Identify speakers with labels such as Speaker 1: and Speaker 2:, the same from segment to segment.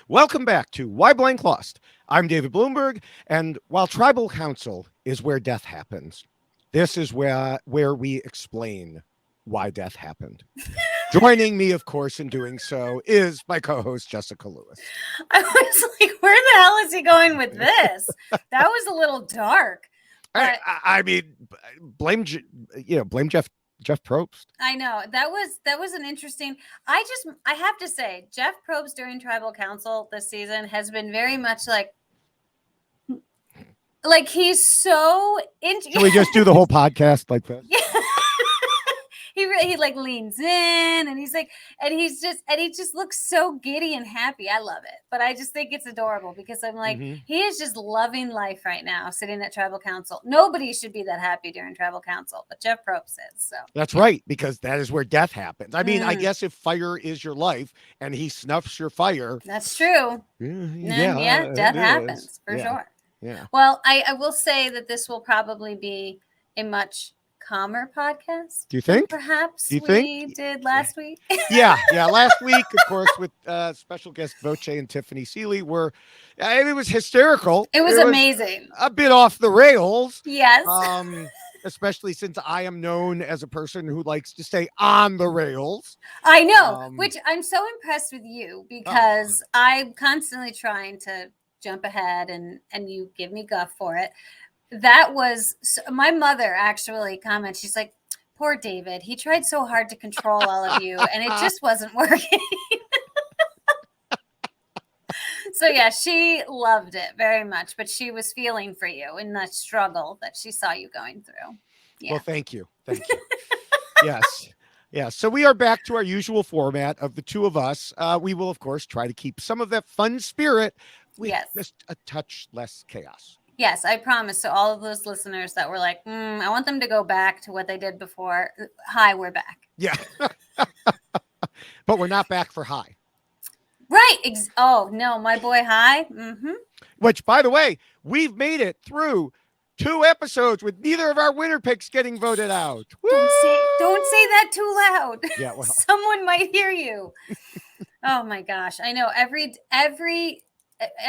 Speaker 1: Welcome back to Why Blank Lost. I'm David Bloomberg, and while tribal council is where death happens, this is where we explain why death happened. Joining me, of course, in doing so is my co-host, Jessica Lewis.
Speaker 2: I was like, where the hell is he going with this? That was a little dark. But
Speaker 1: I mean, blame Jeff Probst.
Speaker 2: I know that was an interesting. I have to say, Jeff Probst during Tribal Council this season has been very much like he's so into.
Speaker 1: Can we just do the whole podcast like this?
Speaker 2: Yeah. He like leans in and he just looks so giddy and happy. I love it. But I just think it's adorable because I'm like, he is just loving life right now, sitting at Tribal Council. Nobody should be that happy during Tribal Council, but Jeff Probst is. So
Speaker 1: that's right, because that is where death happens. I mean, I guess if fire is your life and he snuffs your fire.
Speaker 2: That's true. Death happens for sure.
Speaker 1: Yeah.
Speaker 2: Well, I will say that this will probably be a much calmer podcast.
Speaker 1: Do you think?
Speaker 2: Perhaps we did last week.
Speaker 1: Yeah. Last week, of course, with special guest Voce and Tiffany Seeley it was hysterical.
Speaker 2: It was amazing.
Speaker 1: A bit off the rails.
Speaker 2: Yes.
Speaker 1: Especially since I am known as a person who likes to stay on the rails.
Speaker 2: I know, which I'm so impressed with you because I'm constantly trying to jump ahead and you give me guff for it. That was my mother actually commented. She's like, poor David. He tried so hard to control all of you and it just wasn't working. So yeah, she loved it very much, but she was feeling for you in that struggle that she saw you going through. Yeah.
Speaker 1: Well, thank you. Yes. Yeah. So we are back to our usual format of the two of us. We will, of course, try to keep some of that fun spirit with just a touch less chaos.
Speaker 2: Yes, I promise. So all of those listeners that were like, I want them to go back to what they did before. Hi, we're back.
Speaker 1: Yeah. But we're not back for Hi.
Speaker 2: Right. Oh, no, my boy Hi. Mm-hmm.
Speaker 1: Which, by the way, we've made it through 2 episodes with neither of our winner picks getting voted out.
Speaker 2: Don't say that too loud.
Speaker 1: Yeah, well.
Speaker 2: Someone might hear you. Oh, my gosh. I know I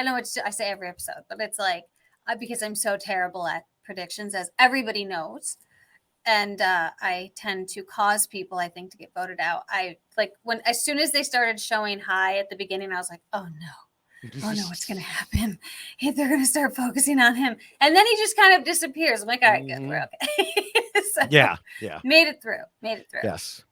Speaker 2: know I say every episode, but it's like, because I'm so terrible at predictions, as everybody knows. And I tend to cause people, I think, to get voted out. As soon as they started showing Hi at the beginning, I was like, oh no, what's going to happen? They're going to start focusing on him. And then he just kind of disappears. I'm like, all right, good, we're okay. So, yeah. Made it through.
Speaker 1: Yes.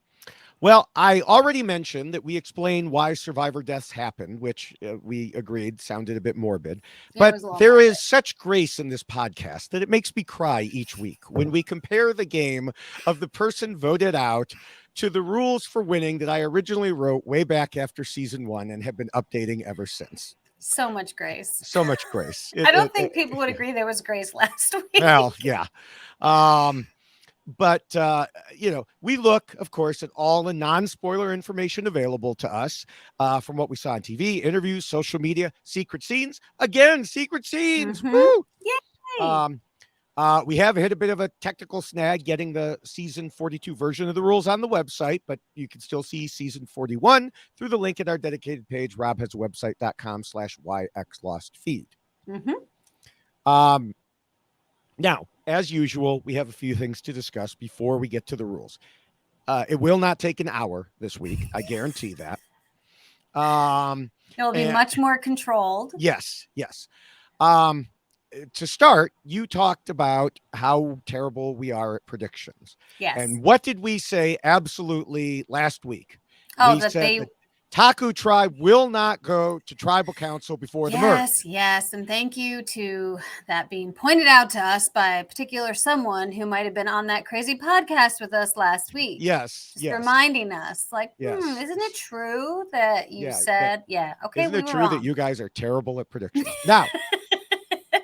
Speaker 1: Well, I already mentioned that we explained why survivor deaths happen, which we agreed sounded a bit morbid. But there is such grace in this podcast that it makes me cry each week when we compare the game of the person voted out to the rules for winning that I originally wrote way back after season 1 and have been updating ever since.
Speaker 2: So much grace.
Speaker 1: I
Speaker 2: don't think people would agree there was grace last week.
Speaker 1: Well, yeah. But, we look, of course, at all the non-spoiler information available to us from what we saw on TV, interviews, social media, secret scenes. Again, secret scenes.
Speaker 2: Mm-hmm.
Speaker 1: Woo!
Speaker 2: Yay!
Speaker 1: We have hit a bit of a technical snag getting the season 42 version of the rules on the website, but you can still see season 41 through the link at our dedicated page, robhasawebsite.com/yxlostfeed.
Speaker 2: Mm-hmm.
Speaker 1: Now, as usual, we have a few things to discuss before we get to the rules. It will not take an hour this week. I guarantee that.
Speaker 2: It'll be much more controlled.
Speaker 1: Yes. To start, you talked about how terrible we are at predictions.
Speaker 2: Yes.
Speaker 1: And what did we say absolutely last week?
Speaker 2: Oh,
Speaker 1: we said the Taku tribe will not go to tribal council before the merge.
Speaker 2: Yes. And thank you to that being pointed out to us by a particular someone who might have been on that crazy podcast with us last week.
Speaker 1: Yes.
Speaker 2: Reminding us, isn't it true that you said, okay,
Speaker 1: isn't it true that you guys are terrible at predictions? Now,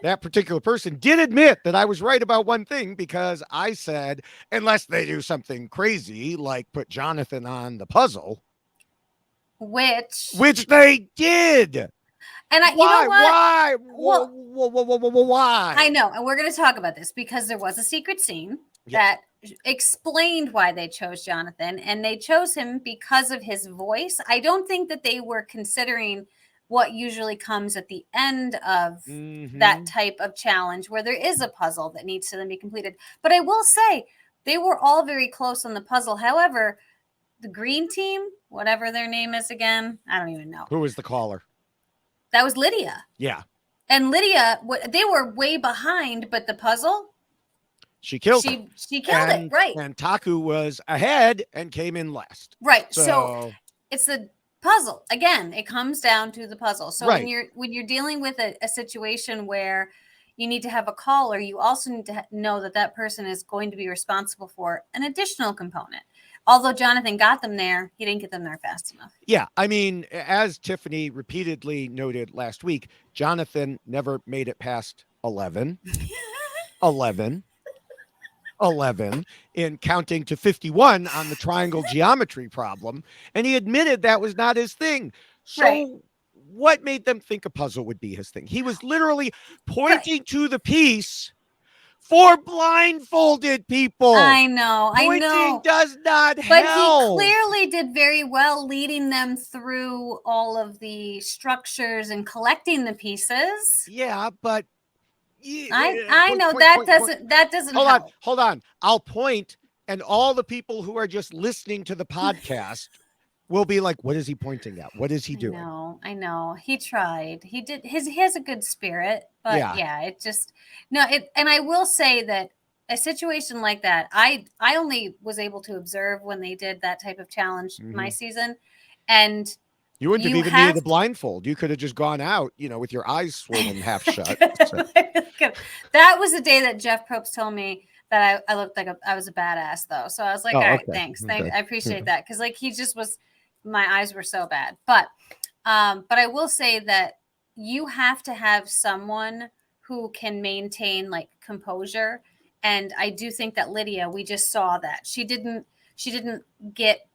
Speaker 1: that particular person did admit that I was right about one thing, because I said, unless they do something crazy, like put Jonathan on the puzzle. Which they did.
Speaker 2: And you know what?
Speaker 1: Why?
Speaker 2: I know. And we're going to talk about this because there was a secret scene that explained why they chose Jonathan, and they chose him because of his voice. I don't think that they were considering what usually comes at the end of that type of challenge where there is a puzzle that needs to then be completed. But I will say they were all very close on the puzzle. However, the green team, whatever their name is again, I don't even know.
Speaker 1: Who was the caller?
Speaker 2: That was Lydia.
Speaker 1: Yeah.
Speaker 2: And Lydia, they were way behind, but the puzzle,
Speaker 1: she killed it.
Speaker 2: She killed it, right.
Speaker 1: And Taku was ahead and came in last.
Speaker 2: Right. So it's the puzzle. Again, it comes down to the puzzle. So when you're dealing with a situation where you need to have a caller, you also need to know that person is going to be responsible for an additional component. Although Jonathan got them there, he didn't get them there fast enough.
Speaker 1: Yeah. I mean, as Tiffany repeatedly noted last week, Jonathan never made it past 11. 11 in counting to 51 on the triangle geometry problem. And he admitted that was not his thing. So what made them think a puzzle would be his thing? He was literally pointing to the piece for blindfolded people.
Speaker 2: I know.
Speaker 1: Pointing does not help.
Speaker 2: But he clearly did very well leading them through all of the structures and collecting the pieces.
Speaker 1: Yeah, but
Speaker 2: I know that doesn't help.
Speaker 1: Hold on. I'll point, and all the people who are just listening to the podcast will be like, what is he pointing at? What is he doing?
Speaker 2: I know. He tried. He did. He has a good spirit, but it just and I will say that a situation like that, I only was able to observe when they did that type of challenge my season, and
Speaker 1: you wouldn't have even needed the blindfold. You could have just gone out, with your eyes swollen half shut.
Speaker 2: That was the day that Jeff Probst told me that I looked like I was a badass, though. So I was like, all right, thanks. I appreciate that. Because he just was, my eyes were so bad. But I will say that you have to have someone who can maintain composure. And I do think that Lydia, we just saw that she didn't get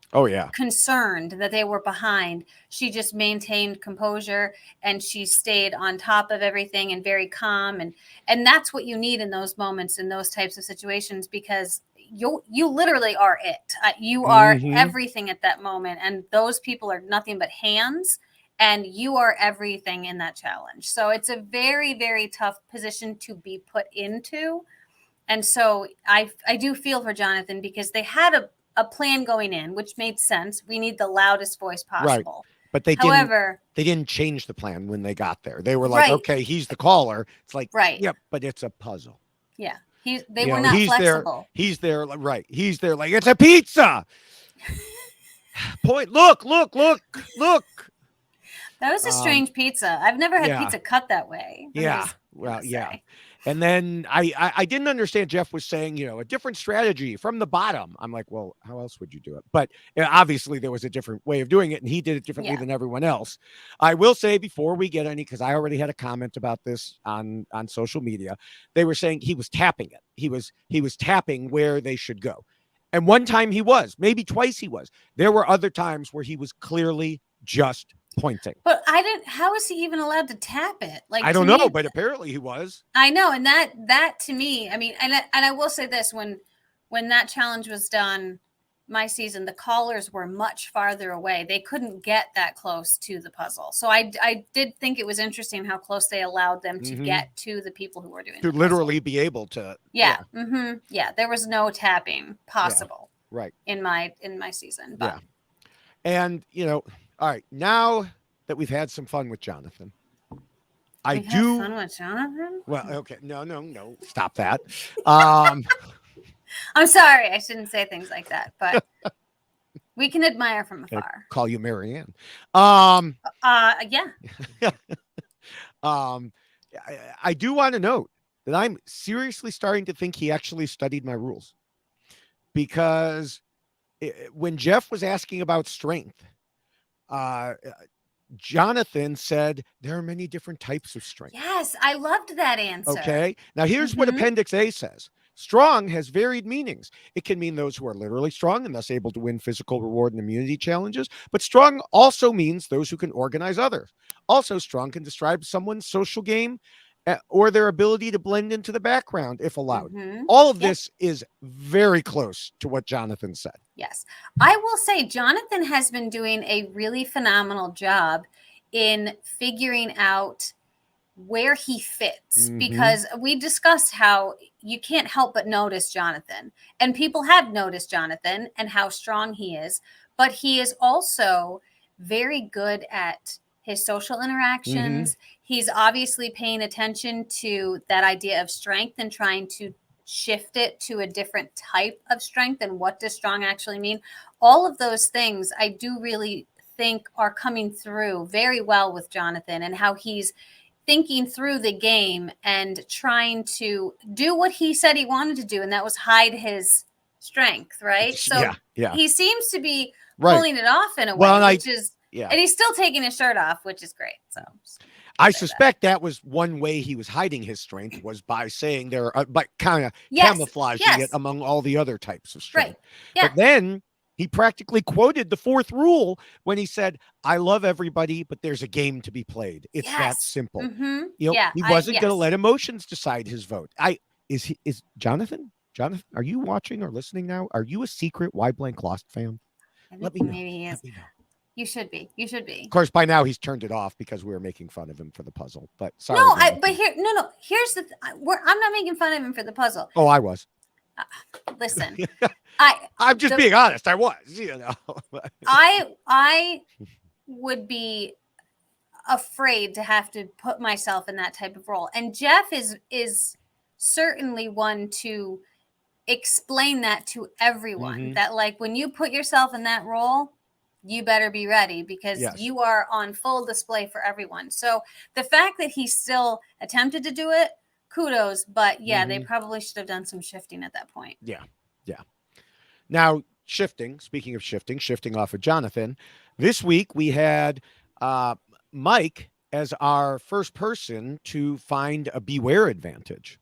Speaker 2: concerned that they were behind. She just maintained composure and she stayed on top of everything and very calm. And that's what you need in those moments, in those types of situations, because you literally are it. You are everything at that moment. And those people are nothing but hands, and you are everything in that challenge. So it's a very, very tough position to be put into. And so I do feel for Jonathan, because they had a plan going in, which made sense. We need the loudest voice possible.
Speaker 1: Right. But they didn't change the plan when they got there. They were like, okay, he's the caller. It's like, yep, but it's a puzzle.
Speaker 2: Yeah. They were not flexible.
Speaker 1: He's there. Right. He's there. Like, it's a pizza. Point. Look.
Speaker 2: That was a strange pizza. I've never had pizza cut that way.
Speaker 1: Yeah. Well, yeah. And then I didn't understand. Jeff was saying, a different strategy from the bottom. I'm like, well, how else would you do it? But obviously there was a different way of doing it, and he did it differently than everyone else. I will say, before we get any, because I already had a comment about this on social media, they were saying he was tapping it. He was tapping where they should go. And one time he was, maybe twice he was. There were other times where he was clearly just pointing.
Speaker 2: But how is he even allowed to tap it?
Speaker 1: I don't know, but apparently he was.
Speaker 2: I know. And that to me, I mean, and I will say this, when that challenge was done my season, the callers were much farther away. They couldn't get that close to the puzzle. So I did think it was interesting how close they allowed them to get to the people who were doing
Speaker 1: to literally be able to.
Speaker 2: Yeah. Yeah. There was no tapping possible.
Speaker 1: Yeah. Right.
Speaker 2: In my season. But.
Speaker 1: Yeah. And, all right, now that we've had some fun with Jonathan,
Speaker 2: Fun with Jonathan?
Speaker 1: Well, okay, no, stop that.
Speaker 2: I'm sorry, I shouldn't say things like that, but we can admire from afar.
Speaker 1: Call you Marianne.
Speaker 2: Yeah.
Speaker 1: I do want to note that I'm seriously starting to think he actually studied my rules, because when Jeff was asking about strength, Jonathan said there are many different types of strength.
Speaker 2: Yes, I loved that answer.
Speaker 1: Okay. Now here's what Appendix A says. Strong has varied meanings. It can mean those who are literally strong and thus able to win physical reward and immunity challenges. But strong also means those who can organize others. Also, strong can describe someone's social game or their ability to blend into the background if allowed. All of this is very close to what Jonathan said.
Speaker 2: Yes. I will say Jonathan has been doing a really phenomenal job in figuring out where he fits, because we discussed how you can't help but notice Jonathan, and people have noticed Jonathan and how strong he is, but he is also very good at his social interactions. He's obviously paying attention to that idea of strength and trying to shift it to a different type of strength, and what does strong actually mean. All of those things I do really think are coming through very well with Jonathan, and how he's thinking through the game and trying to do what he said he wanted to do, and that was hide his strength, right? So he seems to be pulling it off in a way, which is, and he's still taking his shirt off, which is great. So
Speaker 1: I suspect that was one way he was hiding his strength, was by saying by kind of camouflaging it among all the other types of strength. But then he practically quoted the fourth rule when he said, "I love everybody, but there's a game to be played. It's that simple." He wasn't going to let emotions decide his vote. Is Jonathan? Jonathan, are you watching or listening now? Are you a secret Why Blank Lost fan? Let me know.
Speaker 2: Maybe he is. You should be. You should be.
Speaker 1: Of course, by now he's turned it off because we were making fun of him for the puzzle. But sorry.
Speaker 2: Here's the. I'm not making fun of him for the puzzle.
Speaker 1: Oh, I was.
Speaker 2: Listen,
Speaker 1: I'm just being honest. I was.
Speaker 2: I would be afraid to have to put myself in that type of role, and Jeff is certainly one to explain that to everyone. That, like, when you put yourself in that role, you better be ready, because you are on full display for everyone. So the fact that he still attempted to do it, kudos. But they probably should have done some shifting at that point.
Speaker 1: Yeah. Now, speaking of shifting off of Jonathan, this week we had Mike as our first person to find a beware advantage.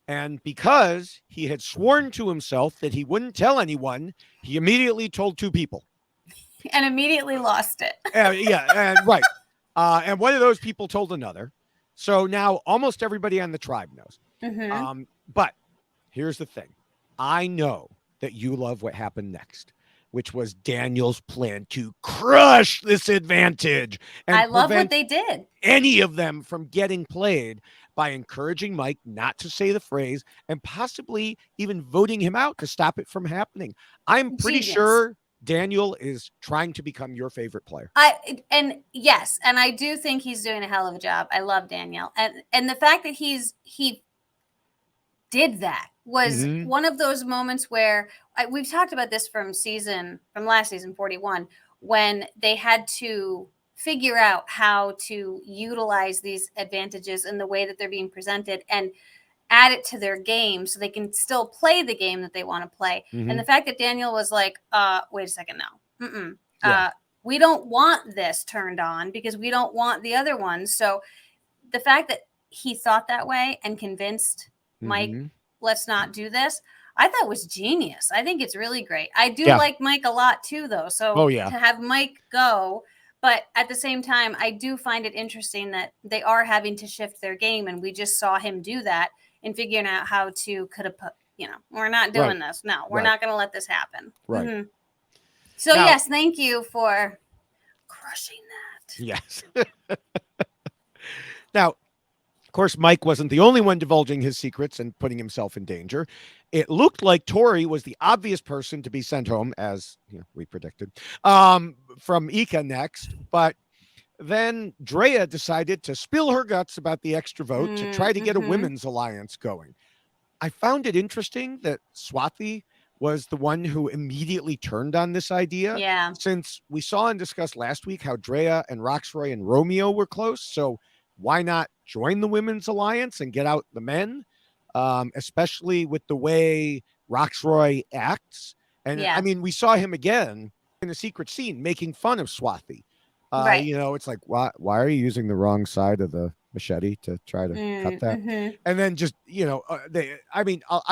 Speaker 1: And because he had sworn to himself that he wouldn't tell anyone, he immediately told two people.
Speaker 2: And immediately lost it.
Speaker 1: Right. And one of those people told another. So now almost everybody on the tribe knows. But here's the thing. I know that you love what happened next, which was Daniel's plan to crush this advantage. And
Speaker 2: I love what they did.
Speaker 1: Any of them from getting played by encouraging Mike not to say the phrase and possibly even voting him out to stop it from happening. I'm pretty sure Daniel is trying to become your favorite player.
Speaker 2: And I do think he's doing a hell of a job. I love Daniel. And the fact that he did that was one of those moments where we've talked about this from last season 41, when they had to figure out how to utilize these advantages in the way that they're being presented and add it to their game so they can still play the game that they want to play. And the fact that Daniel was like, wait a second, no. We don't want this turned on because we don't want the other ones. So the fact that he thought that way and convinced Mike, let's not do this, I thought was genius. I think it's really great. I do like Mike a lot too, though. So to have Mike go, but at the same time, I do find it interesting that they are having to shift their game. And we just saw him do that and figuring out how to we're not doing this. No, we're not going to let this happen.
Speaker 1: Right.
Speaker 2: So now, yes, thank you for crushing that.
Speaker 1: Yes. Now, of course, Mike wasn't the only one divulging his secrets and putting himself in danger. It looked like Tori was the obvious person to be sent home, as we predicted, from Ika next. But then Drea decided to spill her guts about the extra vote to try to get a women's alliance going. I found it interesting that Swathi was the one who immediately turned on this idea.
Speaker 2: Yeah.
Speaker 1: Since we saw and discussed last week how Drea and Roxroy and Romeo were close. So why not join the women's alliance and get out the men? Especially with the way Roxroy acts. And I mean, we saw him again in a secret scene making fun of Swathi. It's like, why are you using the wrong side of the machete to try to cut that? And then just, I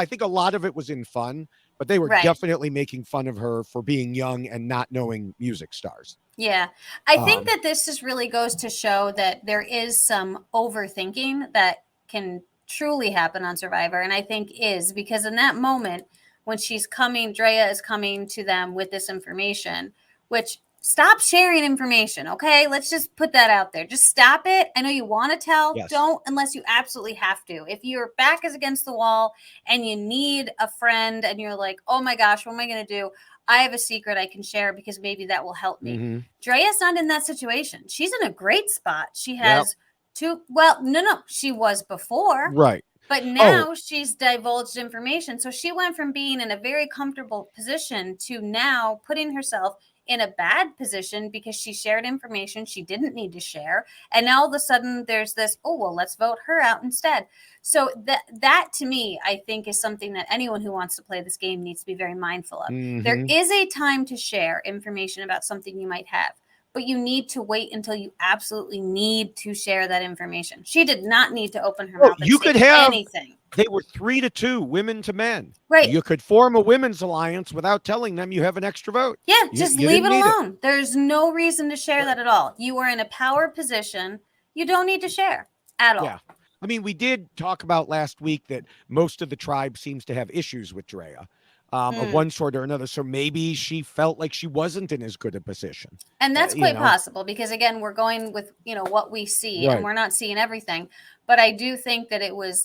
Speaker 1: think a lot of it was in fun, but they were definitely making fun of her for being young and not knowing music stars.
Speaker 2: Yeah. I think that this just really goes to show that there is some overthinking that can truly happen on Survivor. And I think is because in that moment when Drea is coming to them with this information, which stop sharing information. Okay. Let's just put that out there. Just stop it. I know you want to tell.
Speaker 1: Yes.
Speaker 2: Don't unless you absolutely have to. If your back is against the wall and you need a friend and you're like, oh my gosh, what am I going to do? I have a secret I can share because maybe that will help me.
Speaker 1: Mm-hmm.
Speaker 2: Drea's not in that situation. She's in a great spot. She has she was before.
Speaker 1: Right.
Speaker 2: But now she's divulged information. So she went from being in a very comfortable position to now putting herself in a bad position because she shared information she didn't need to share. And now all of a sudden there's this, oh, well, let's vote her out instead. So that to me, I think is something that anyone who wants to play this game needs to be very mindful of.
Speaker 1: Mm-hmm.
Speaker 2: There is a time to share information about something you might have, but you need to wait until you absolutely need to share that information. She did not need to open her mouth and
Speaker 1: you
Speaker 2: say
Speaker 1: could have
Speaker 2: anything.
Speaker 1: They were 3-2, women to men.
Speaker 2: Right.
Speaker 1: You could form a women's alliance without telling them you have an extra vote.
Speaker 2: Yeah, just leave it alone. There's no reason to share
Speaker 1: Right.
Speaker 2: that at all. You are in a power position. You don't need to share at all.
Speaker 1: Yeah. I mean, we did talk about last week that most of the tribe seems to have issues with Drea. Of one sort or another. So maybe she felt like she wasn't in as good a position.
Speaker 2: And that's quite possible because, again, we're going with, what we see and we're not seeing everything. But I do think that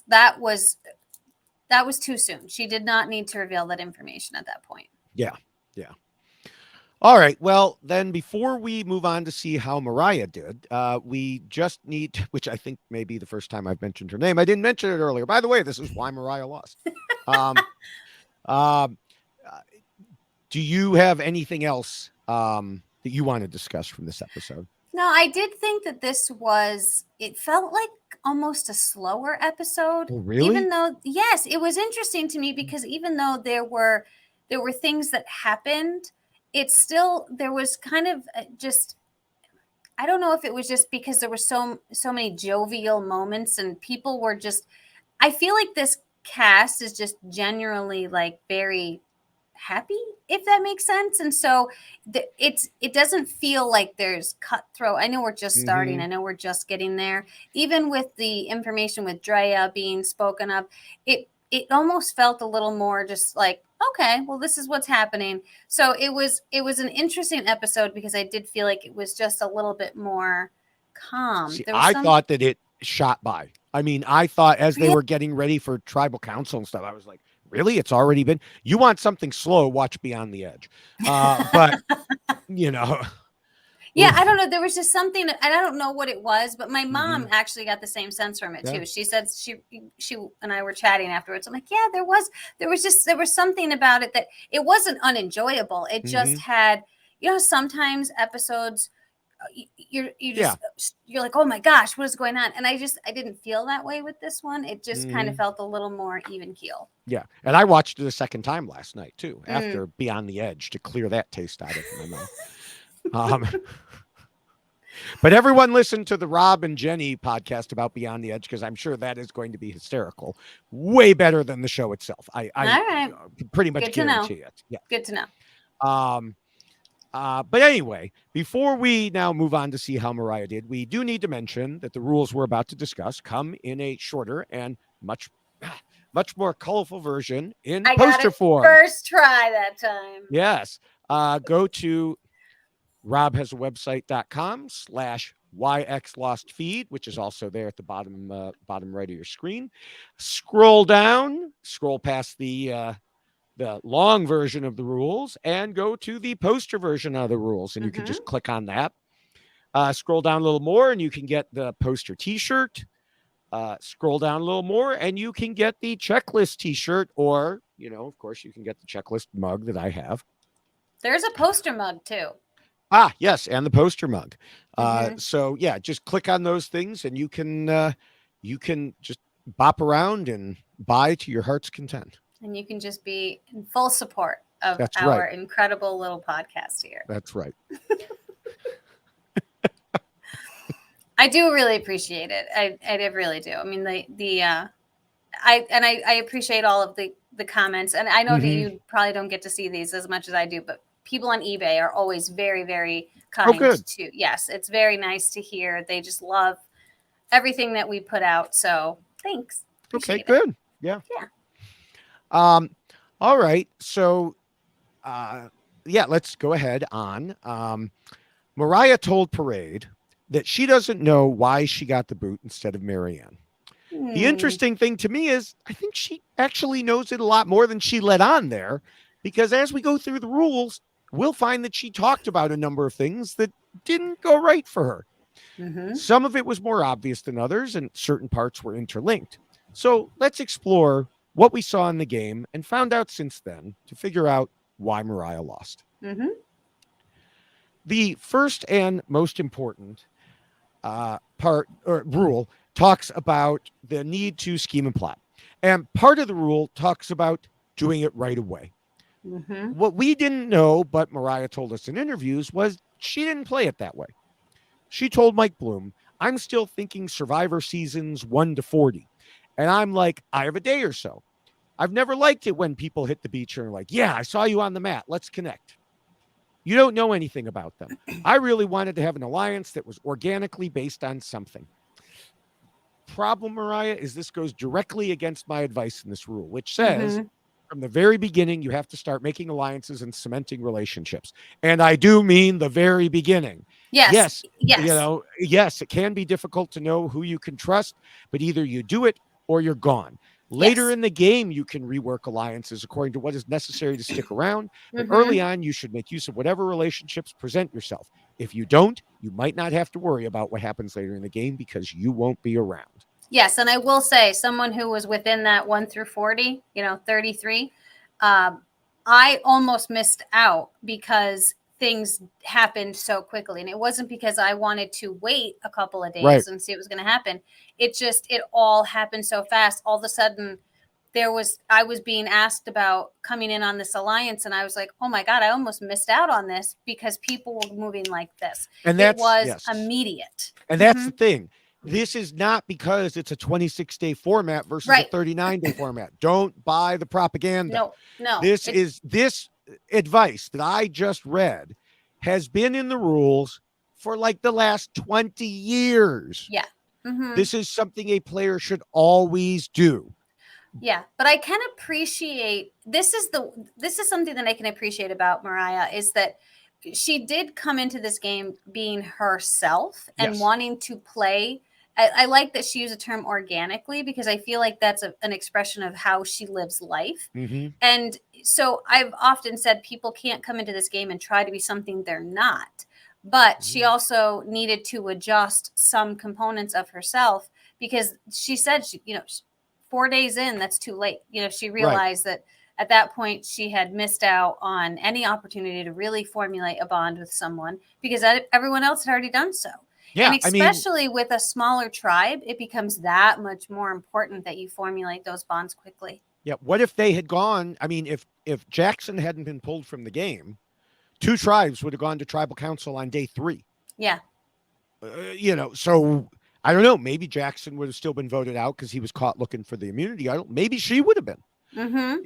Speaker 2: that was too soon. She did not need to reveal that information at that point.
Speaker 1: Yeah. Yeah. All right. Well, then before we move on to see how Marya did, we just need, which I think may be the first time I've mentioned her name. I didn't mention it earlier. By the way, this is why Marya lost. Do you have anything else that you want to discuss from this episode?
Speaker 2: No, I did think that it felt like almost a slower episode.
Speaker 1: Oh, really?
Speaker 2: Even though, yes, it was interesting to me because even though there were things that happened, there was kind of just, I don't know if it was just because there were so many jovial moments and people were just, I feel like this cast is just generally like very happy, if that makes sense. And so it doesn't feel like there's cutthroat. I know we're just starting. I know we're just getting there. Even with the information with Drea being spoken of, it almost felt a little more just like, okay, well, this is what's happening. So it was an interesting episode because I did feel like it was just a little bit more calm.
Speaker 1: See, I thought that it shot by. I mean, I thought as they were getting ready for tribal council and stuff, I was like, really? It's already been? You want something slow, watch Beyond the Edge. But,
Speaker 2: Yeah, I don't know. There was just something, and I don't know what it was, but my mom actually got the same sense from it too. She said she and I were chatting afterwards. I'm like, yeah, there was something about it that it wasn't unenjoyable. It just had, sometimes episodes, you're like, oh my gosh, what is going on? And I didn't feel that way with this one. It just kind of felt a little more even keel. Yeah.
Speaker 1: And I watched it a second time last night too, after Beyond the Edge, to clear that taste out of my mouth. But everyone listen to the Rob and Jenny podcast about Beyond the Edge, because I'm sure that is going to be hysterical. Way better than the show itself. I pretty much guarantee it. Yeah.
Speaker 2: Good to know.
Speaker 1: But anyway, before we now move on to see how Marya did, we do need to mention that the rules we're about to discuss come in a shorter and much more colorful version in poster form.
Speaker 2: First try that time.
Speaker 1: Yes. Go to robhasawebsite.com/YXLostFeed, which is also there at the bottom right of your screen. Scroll past the long version of the rules and go to the poster version of the rules. And you can just click on that. Scroll down a little more and you can get the poster t-shirt. Scroll down a little more and you can get the checklist t-shirt, or, of course, you can get the checklist mug that I have.
Speaker 2: There's a poster mug too.
Speaker 1: Yes. And the poster mug. So yeah, just click on those things and you can just bop around and buy to your heart's content.
Speaker 2: And you can just be in full support of incredible little podcast here.
Speaker 1: That's right.
Speaker 2: I do really appreciate it. I really do. I mean, I appreciate all of the comments, and I know that you probably don't get to see these as much as I do, but people on eBay are always very, very kind to. Yes, it's very nice to hear. They just love everything that we put out. So thanks.
Speaker 1: Okay, good. Yeah. All right. So yeah, let's go ahead on. Marya told Parade that she doesn't know why she got the boot instead of Marianne. The
Speaker 2: Hmm.
Speaker 1: interesting thing to me is I think she actually knows it a lot more than she let on there, because as we go through the rules, we'll find that she talked about a number of things that didn't go right for her.
Speaker 2: Hmm.
Speaker 1: Some of it was more obvious than others, and certain parts were interlinked. So let's explore what we saw in the game and found out since then to figure out why Marya lost.
Speaker 2: Hmm.
Speaker 1: The first and most important part or rule talks about the need to scheme and plot. And part of the rule talks about doing it right away.
Speaker 2: Hmm.
Speaker 1: What we didn't know, but Marya told us in interviews, was she didn't play it that way. She told Mike Bloom, I'm still thinking Survivor seasons 1 to 40. And I'm like, I have a day or so. I've never liked it when people hit the beach and are like, yeah, I saw you on the mat. Let's connect. You don't know anything about them. I really wanted to have an alliance that was organically based on something. Problem, Marya, is this goes directly against my advice in this rule, which says
Speaker 2: Hmm.
Speaker 1: from the very beginning, you have to start making alliances and cementing relationships. And I do mean the very beginning.
Speaker 2: Yes.
Speaker 1: Yes,
Speaker 2: Yes.
Speaker 1: yes, it can be difficult to know who you can trust, but either you do it or you're gone. Later
Speaker 2: Yes.
Speaker 1: in the game, you can rework alliances according to what is necessary to stick around. But early
Speaker 2: Hmm.
Speaker 1: on, you should make use of whatever relationships present yourself. If you don't, you might not have to worry about what happens later in the game because you won't be around.
Speaker 2: Yes, and I will say, someone who was within that 1 through 40, 33, um, I almost missed out because things happened so quickly. And it wasn't because I wanted to wait a couple of
Speaker 1: Right.
Speaker 2: days and see what was going to happen. It all happened so fast. All of a sudden, I was being asked about coming in on this alliance, and I was like, oh my God, I almost missed out on this because people were moving like this.
Speaker 1: And
Speaker 2: It
Speaker 1: that's,
Speaker 2: was
Speaker 1: yes.
Speaker 2: immediate.
Speaker 1: And that's
Speaker 2: Hmm.
Speaker 1: the thing. This is not because it's a 26-day format versus a
Speaker 2: Right.
Speaker 1: 39-day format. Don't buy the propaganda.
Speaker 2: No, no.
Speaker 1: This advice that I just read has been in the rules for like the last 20 years.
Speaker 2: Yeah. Hmm.
Speaker 1: This is something a player should always do.
Speaker 2: Yeah, but I can appreciate this is something that I can appreciate about Marya, is that she did come into this game being herself and
Speaker 1: Yes.
Speaker 2: wanting to play. I like that she used the term organically, because I feel like that's an expression of how she lives life.
Speaker 1: Mm-hmm.
Speaker 2: And so I've often said people can't come into this game and try to be something they're not. But she
Speaker 1: Mm-hmm.
Speaker 2: also needed to adjust some components of herself, because she said 4 days in, that's too late. She
Speaker 1: Right.
Speaker 2: realized that at that point she had missed out on any opportunity to really formulate a bond with someone, because everyone else had already done so. And
Speaker 1: Yeah. I mean,
Speaker 2: especially with a smaller tribe, it becomes that much more important that you formulate those bonds quickly.
Speaker 1: yeah. What if they had gone? I mean, if Jackson hadn't been pulled from the game, two tribes would have gone to tribal council on day 3.
Speaker 2: Yeah.
Speaker 1: So I don't know. Maybe Jackson would have still been voted out because he was caught looking for the immunity. Maybe she would have been.
Speaker 2: Mm-hmm.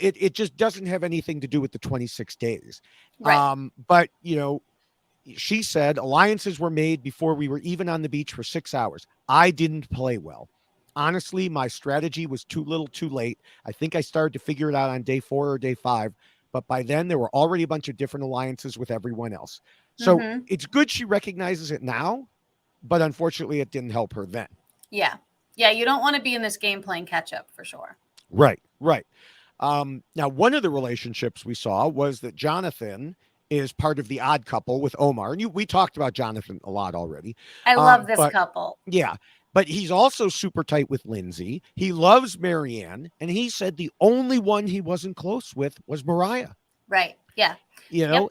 Speaker 1: It just doesn't have anything to do with the 26 days.
Speaker 2: Right.
Speaker 1: But she said alliances were made before we were even on the beach for 6 hours. I didn't play well. Honestly, my strategy was too little too late. I think I started to figure it out on day 4 or day 5, but by then there were already a bunch of different alliances with everyone else. So
Speaker 2: Mm-hmm.
Speaker 1: it's good she recognizes it now, but unfortunately it didn't help her then.
Speaker 2: Yeah. Yeah. You don't want to be in this game playing catch up, for sure.
Speaker 1: Right, right. Now, one of the relationships we saw was that Jonathan is part of the odd couple with Omar. And we talked about Jonathan a lot already.
Speaker 2: I love this
Speaker 1: But
Speaker 2: couple.
Speaker 1: yeah, but he's also super tight with Lindsay. He loves Marianne. And he said the only one he wasn't close with was Marya,
Speaker 2: Right. Yeah.
Speaker 1: you
Speaker 2: Yep.
Speaker 1: know,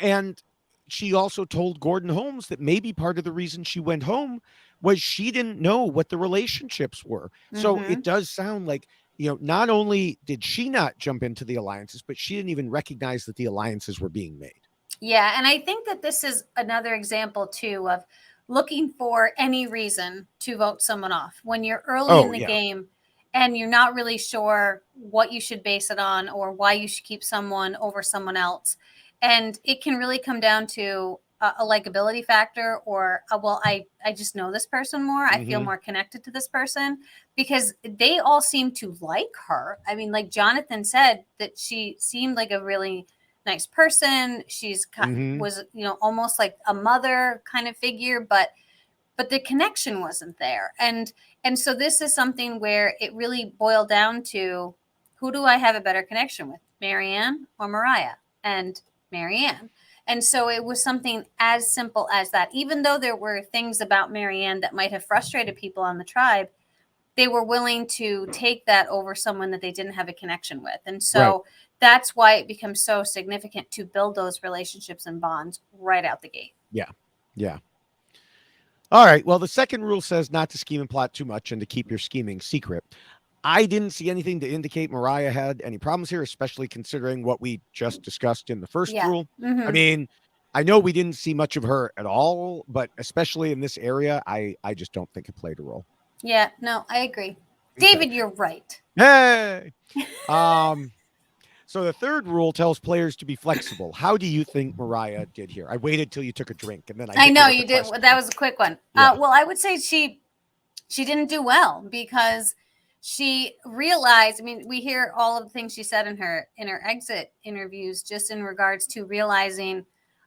Speaker 1: and she also told Gordon Holmes that maybe part of the reason she went home was she didn't know what the relationships were. So
Speaker 2: Mm-hmm.
Speaker 1: it does sound like, not only did she not jump into the alliances, but she didn't even recognize that the alliances were being made.
Speaker 2: Yeah, and I think that this is another example too of looking for any reason to vote someone off when you're early in
Speaker 1: Oh,
Speaker 2: the
Speaker 1: yeah.
Speaker 2: game and you're not really sure what you should base it on or why you should keep someone over someone else. And it can really come down to a likability factor, or I just know this person more. I feel
Speaker 1: Mm-hmm.
Speaker 2: more connected to this person, because they all seem to like her. I mean, like Jonathan said, that she seemed like a really nice person. She's was, almost like a mother kind of figure, but the connection wasn't there. And so this is something where it really boiled down to, who do I have a better connection with, Maryanne or Mariah? And Maryanne. And so it was something as simple as that. Even though there were things about Maryanne that might have frustrated people on the tribe, they were willing to take that over someone that they didn't have a connection with. And so that's why it becomes so significant to build those relationships and bonds right out the gate.
Speaker 1: Yeah. Yeah. All right. Well, the second rule says not to scheme and plot too much and to keep your scheming secret. I didn't see anything to indicate Mariah had any problems here, especially considering what we just discussed in the first rule. I mean, I know we didn't see much of her at all, but especially in this area, I just don't think it played a role.
Speaker 2: Yeah, no, I agree. David, you're right.
Speaker 1: Hey. So the third rule tells players to be flexible. How do you think Mariah did here? I waited till you took a drink, and then I
Speaker 2: know you did. That was a quick one.
Speaker 1: Yeah.
Speaker 2: Well, I would say she didn't do well, because she realized, I mean, we hear all of the things she said in her exit interviews, just in regards to realizing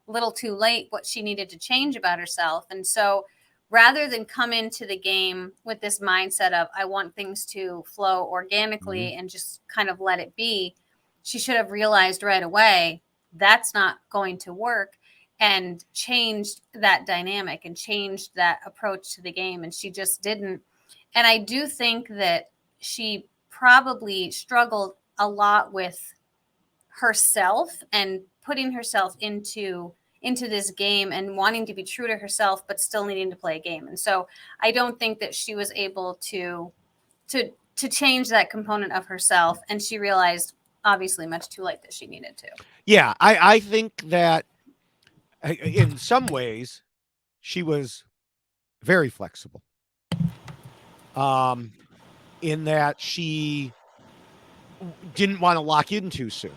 Speaker 2: a little too late what she needed to change about herself. And so rather than come into the game with this mindset of, I want things to flow organically and just kind of let it be, she should have realized right away that's not going to work, and changed that dynamic and changed that approach to the game. And she just didn't. And I do think that she probably struggled a lot with herself and putting herself into this game and wanting to be true to herself, but still needing to play a game. And so I don't think that she was able to change that component of herself. And she realized, obviously, much too late, that she needed to.
Speaker 1: Yeah, I think that in some ways she was very flexible. In that she didn't want to lock in too soon.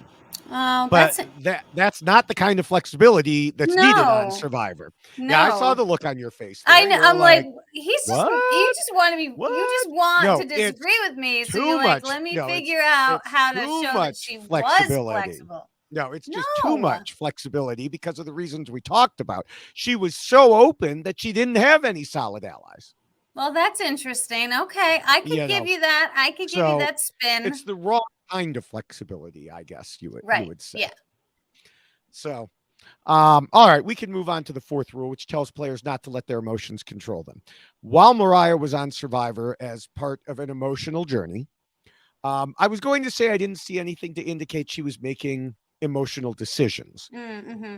Speaker 1: But that's not the kind of flexibility that's needed on Survivor.
Speaker 2: No.
Speaker 1: Yeah, I saw the look on your face.
Speaker 2: I know. I'm like, he's just, you just want to be, you just want to disagree with me. So you're like, let me figure out how to show that she was flexible.
Speaker 1: No, it's just too much flexibility because of the reasons we talked about. She was so open that she didn't have any solid allies.
Speaker 2: Well, that's interesting. Okay. I could give you that. I could give you that spin.
Speaker 1: It's the wrong kind of flexibility, I guess you would say.
Speaker 2: Yeah.
Speaker 1: So, all right, we can move on to the fourth rule, which tells players not to let their emotions control them. While Mariah was on Survivor as part of an emotional journey, I was going to say I didn't see anything to indicate she was making emotional decisions.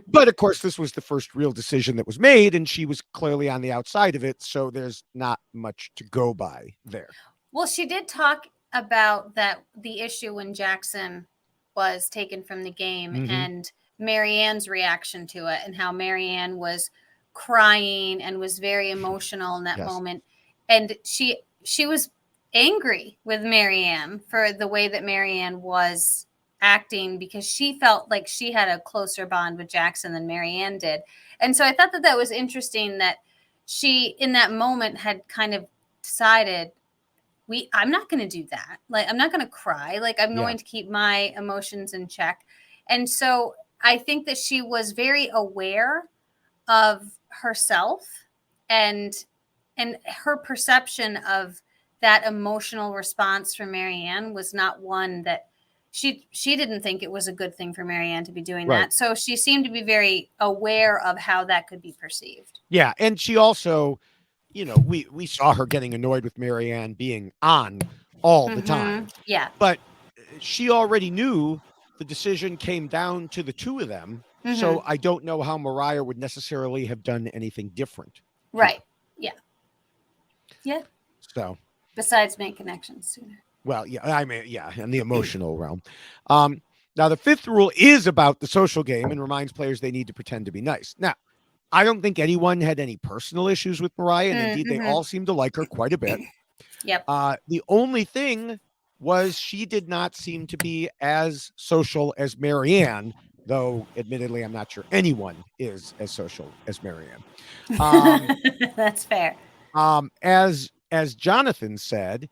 Speaker 1: But of course, this was the first real decision that was made, and she was clearly on the outside of it. So there's not much to go by there.
Speaker 2: Well, she did talk about the issue when Jackson was taken from the game and Maryanne's reaction to it, and how Maryanne was crying and was very emotional in that moment. And she was angry with Maryanne for the way that Maryanne was acting, because she felt like she had a closer bond with Jackson than Maryanne did. And so I thought that was interesting, that she in that moment had kind of decided, I'm not going to do that. Like, I'm not going to cry. Like, I'm going to keep my emotions in check. And so I think that she was very aware of herself, and her perception of that emotional response from Maryanne was not one that she didn't think it was a good thing for Maryanne to be doing that. So she seemed to be very aware of how that could be perceived.
Speaker 1: Yeah. And she also, we saw her getting annoyed with Maryanne being on all the time.
Speaker 2: Yeah.
Speaker 1: But she already knew the decision came down to the two of them. So I don't know how Mariah would necessarily have done anything different.
Speaker 2: Right. Yeah. Yeah.
Speaker 1: So
Speaker 2: besides make connections sooner.
Speaker 1: Well, yeah, I mean, yeah, in the emotional realm. Now, the fifth rule is about the social game and reminds players they need to pretend to be nice. Now, I don't think anyone had any personal issues with Mariah, and indeed, they all seem to like her quite a bit.
Speaker 2: Yep.
Speaker 1: The only thing was she did not seem to be as social as Maryanne, though, admittedly, I'm not sure anyone is as social as Maryanne.
Speaker 2: That's fair.
Speaker 1: As Jonathan said,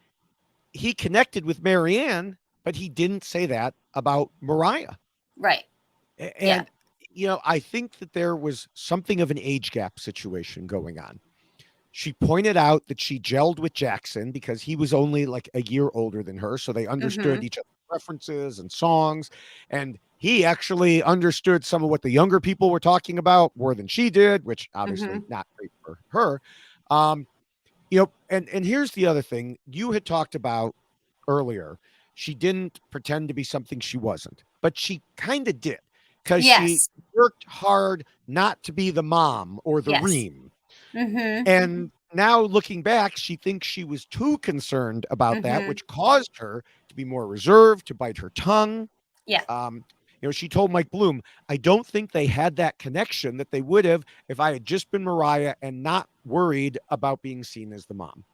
Speaker 1: he connected with Maryanne, but he didn't say that about Mariah.
Speaker 2: Right. Yeah.
Speaker 1: And, I think that there was something of an age gap situation going on. She pointed out that she gelled with Jackson because he was only like a year older than her. So they understood
Speaker 2: Mm-hmm.
Speaker 1: each other's preferences and songs. And he actually understood some of what the younger people were talking about more than she did, which
Speaker 2: Mm-hmm.
Speaker 1: obviously not great for her. Um, and here's the other thing you had talked about earlier. She didn't pretend to be something she wasn't, but she kind of did because she
Speaker 2: Yes.
Speaker 1: worked hard not to be the mom or the
Speaker 2: Yes.
Speaker 1: ream.
Speaker 2: Mm-hmm.
Speaker 1: And now looking back, she thinks she was too concerned about that,
Speaker 2: Mm-hmm.
Speaker 1: which caused her to be more reserved, to bite her tongue.
Speaker 2: Yeah.
Speaker 1: Um, she told Mike Bloom, I don't think they had that connection that they would have if I had just been Mariah and not worried about being seen as the mom.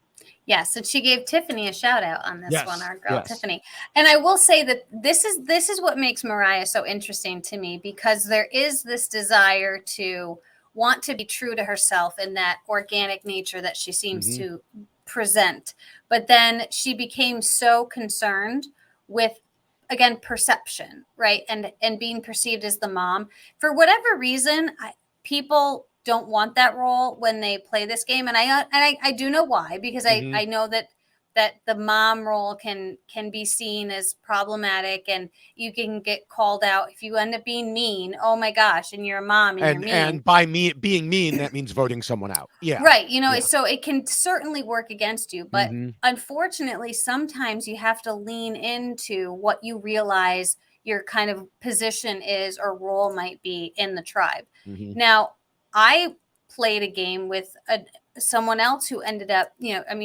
Speaker 2: Yes, and she gave Tiffany a shout out on this one,
Speaker 1: Yes.
Speaker 2: our girl
Speaker 1: Yes.
Speaker 2: Tiffany. And I will say that this is what makes Mariah so interesting to me, because there is this desire to want to be true to herself in that organic nature that she seems
Speaker 1: Mm-hmm.
Speaker 2: to present. But then she became so concerned with, again, perception, right? And being perceived as the mom. For whatever reason, people don't want that role when they play this game, and I do know why, because
Speaker 1: Mm-hmm.
Speaker 2: I know that the mom role can be seen as problematic, and you can get called out if you end up being mean. Oh my gosh, and you're a mom and you're mean.
Speaker 1: And by me being mean, that means voting someone out. Yeah.
Speaker 2: Right.
Speaker 1: Yeah.
Speaker 2: So it can certainly work against you. But
Speaker 1: Mm-hmm.
Speaker 2: unfortunately, sometimes you have to lean into what you realize your kind of position is or role might be in the tribe.
Speaker 1: Mm-hmm.
Speaker 2: Now, I played a game with someone else who ended up,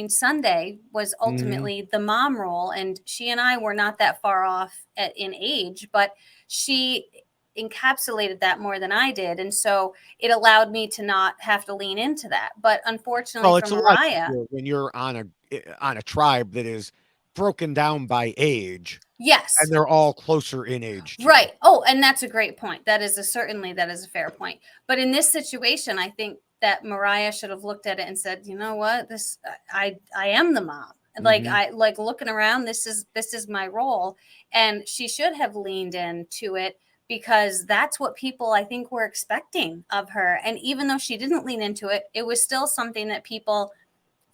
Speaker 2: Sunday was
Speaker 1: Mm-hmm.
Speaker 2: ultimately the mom role, and she and I were not that far off in age, but she encapsulated that more than I did. And so it allowed me to not have to lean into that. But unfortunately
Speaker 1: Well,
Speaker 2: for
Speaker 1: it's a lot
Speaker 2: Mariah,
Speaker 1: easier when you're on a tribe that is broken down by age, and
Speaker 2: yes,
Speaker 1: they're all closer in age to you.
Speaker 2: right. Oh, and that's a great point. That is a fair point. But in this situation, I think that Mariah should have looked at it and said, you know what, I am the mom. Like
Speaker 1: Mm-hmm.
Speaker 2: I like looking around, this is my role. And she should have leaned into it, because that's what people, I think, were expecting of her. And even though she didn't lean into it, it was still something that people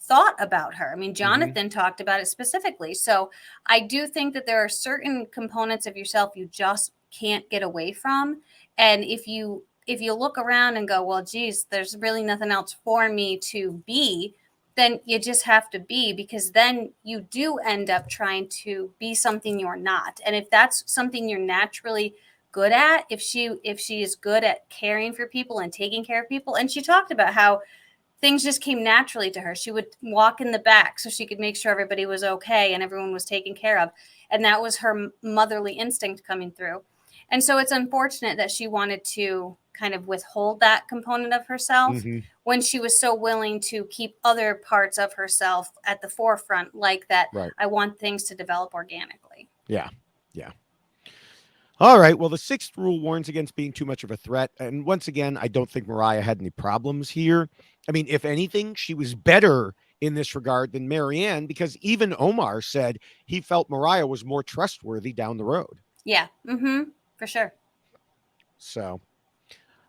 Speaker 2: thought about her. I mean,
Speaker 1: Mm-hmm.
Speaker 2: Jonathan talked about it specifically. So I do think that there are certain components of yourself you just can't get away from. And if you look around and go, well, geez, there's really nothing else for me to be, then you just have to be, because then you do end up trying to be something you're not. And if that's something you're naturally good at, if she is good at caring for people and taking care of people, and she talked about how things just came naturally to her. She would walk in the back so she could make sure everybody was okay and everyone was taken care of. And that was her motherly instinct coming through. And so it's unfortunate that she wanted to kind of withhold that component of herself
Speaker 1: Mm-hmm.
Speaker 2: when she was so willing to keep other parts of herself at the forefront, like that.
Speaker 1: Right.
Speaker 2: I want things to develop organically.
Speaker 1: Yeah. Yeah. All right. Well, the sixth rule warns against being too much of a threat. And once again, I don't think Mariah had any problems here. I mean, if anything, she was better in this regard than Marianne, because even Omar said he felt Mariah was more trustworthy down the road.
Speaker 2: Yeah. Mm-hmm. For sure.
Speaker 1: So,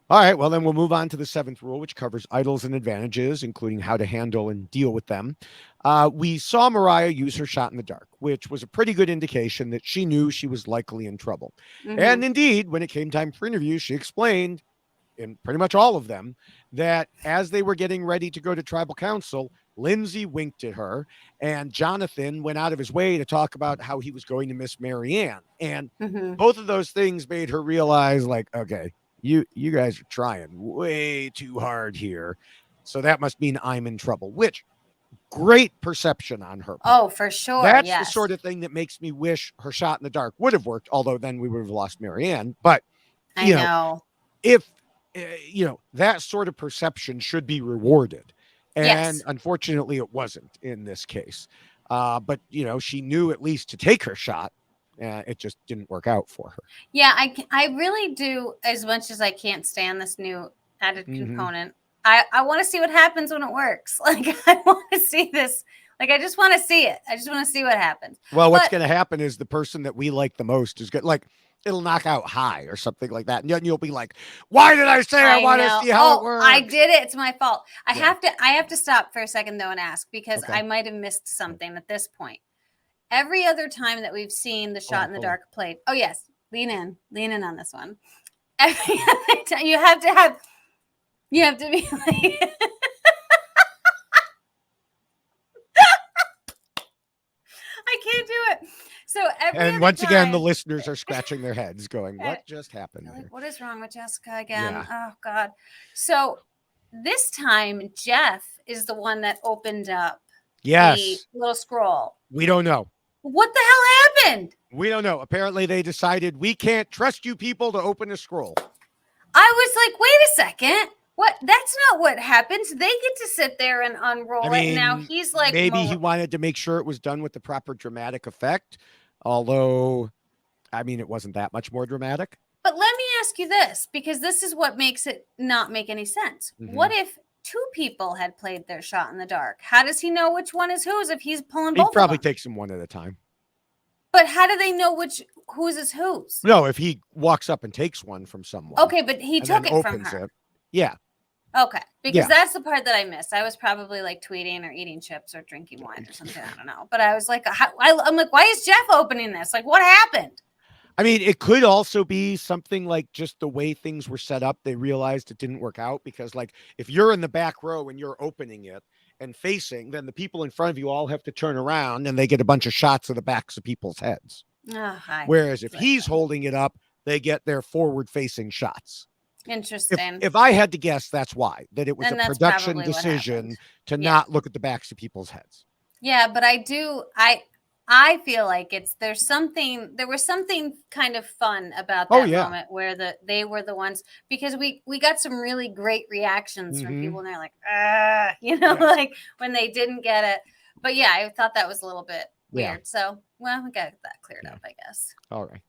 Speaker 1: all right. Well, then we'll move on to the seventh rule, which covers idols and advantages, including how to handle and deal with them. We saw Mariah use her shot in the dark, which was a pretty good indication that she knew she was likely in trouble.
Speaker 2: Mm-hmm.
Speaker 1: And indeed, when it came time for interviews, she explained in pretty much all of them that as they were getting ready to go to tribal council, Lindsay winked at her, and Jonathan went out of his way to talk about how he was going to miss Marianne. And
Speaker 2: Mm-hmm.
Speaker 1: both of those things made her realize, like, okay, you guys are trying way too hard here. So that must mean I'm in trouble, which great perception on her part.
Speaker 2: Oh, for sure.
Speaker 1: That's the
Speaker 2: Yes.
Speaker 1: sort of thing that makes me wish her shot in the dark would have worked, although then we would have lost Marianne. But,
Speaker 2: I know.
Speaker 1: if, that sort of perception should be rewarded. And
Speaker 2: Yes.
Speaker 1: unfortunately, it wasn't in this case. But, she knew at least to take her shot. It just didn't work out for her.
Speaker 2: Yeah, I really do. As much as I can't stand this new added
Speaker 1: Mm-hmm.
Speaker 2: component, I want to see what happens when it works. Like, I want to see this. Like, I just want to see it. I just want to see what happens.
Speaker 1: Well, what's
Speaker 2: But
Speaker 1: going to happen is the person that we like the most is good. Like, it'll knock out high or something like that. And you'll be like, why did I say I want to see how it works?
Speaker 2: I did it. It's my fault. I have to stop for a second though and ask, because I might have missed something at this point. Every other time that we've seen the shot in the dark played. Oh yes. Lean in on this one. Every other time you have to be like I can't do it. So
Speaker 1: and once again, the listeners are scratching their heads going, what just happened?
Speaker 2: Like, what is wrong with Jessica again? Yeah. Oh God. So this time Jeff is the one that opened up the little scroll.
Speaker 1: We don't know.
Speaker 2: What the hell happened?
Speaker 1: We don't know. Apparently they decided we can't trust you people to open a scroll.
Speaker 2: I was like, wait a second. What? That's not what happens. They get to sit there and unroll it. Now he's like,
Speaker 1: maybe he wanted to make sure it was done with the proper dramatic effect. Although, I mean, it wasn't that much more dramatic.
Speaker 2: But let me ask you this, because this is what makes it not make any sense. Mm-hmm. What if two people had played their shot in the dark? How does he know which one is whose if he's pulling both?
Speaker 1: He probably takes them one at a time.
Speaker 2: But how do they know whose is whose?
Speaker 1: No, if he walks up and takes one from someone.
Speaker 2: Okay, but he took it from her.
Speaker 1: It. Yeah.
Speaker 2: Okay, because that's the part that I missed. I was probably like tweeting or eating chips or drinking wine or something. I don't know. But I was like, I'm like, why is Jeff opening this? Like, what happened?
Speaker 1: I mean, it could also be something like just the way things were set up. They realized it didn't work out because, like, if you're in the back row and you're opening it and facing, then the people in front of you all have to turn around and they get a bunch of shots of the backs of people's heads. Whereas if he's holding it up, they get their forward-facing shots.
Speaker 2: Interesting.
Speaker 1: If I had to guess, that's why. That it was a production decision to not look at the backs of people's heads.
Speaker 2: Yeah, but I feel like there was something kind of fun about that moment where they were the ones, because we got some really great reactions from people, and they're like, like when they didn't get it. But yeah, I thought that was a little bit weird. So, well, we got that cleared up, I guess.
Speaker 1: All right.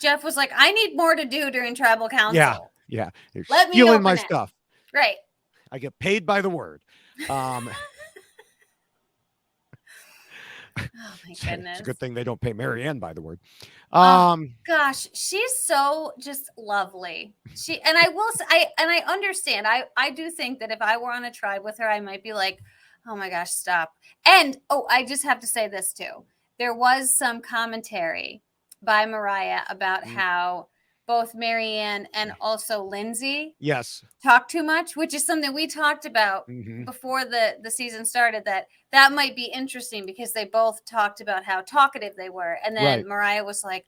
Speaker 2: Jeff was like, I need more to do during tribal council.
Speaker 1: Yeah. You're
Speaker 2: Let
Speaker 1: stealing my stuff.
Speaker 2: Right.
Speaker 1: I get paid by the word.
Speaker 2: Oh my goodness.
Speaker 1: It's a good thing they don't pay Mary Ann by the word.
Speaker 2: Gosh, she's so just lovely. I understand. I do think that if I were on a tribe with her, I might be like, oh my gosh, stop. And I just have to say this too. There was some commentary by Marya about how both Mary Ann and also Lindsay talk too much, which is something we talked about before the season started, that might be interesting because they both talked about how talkative they were. And then Marya was like,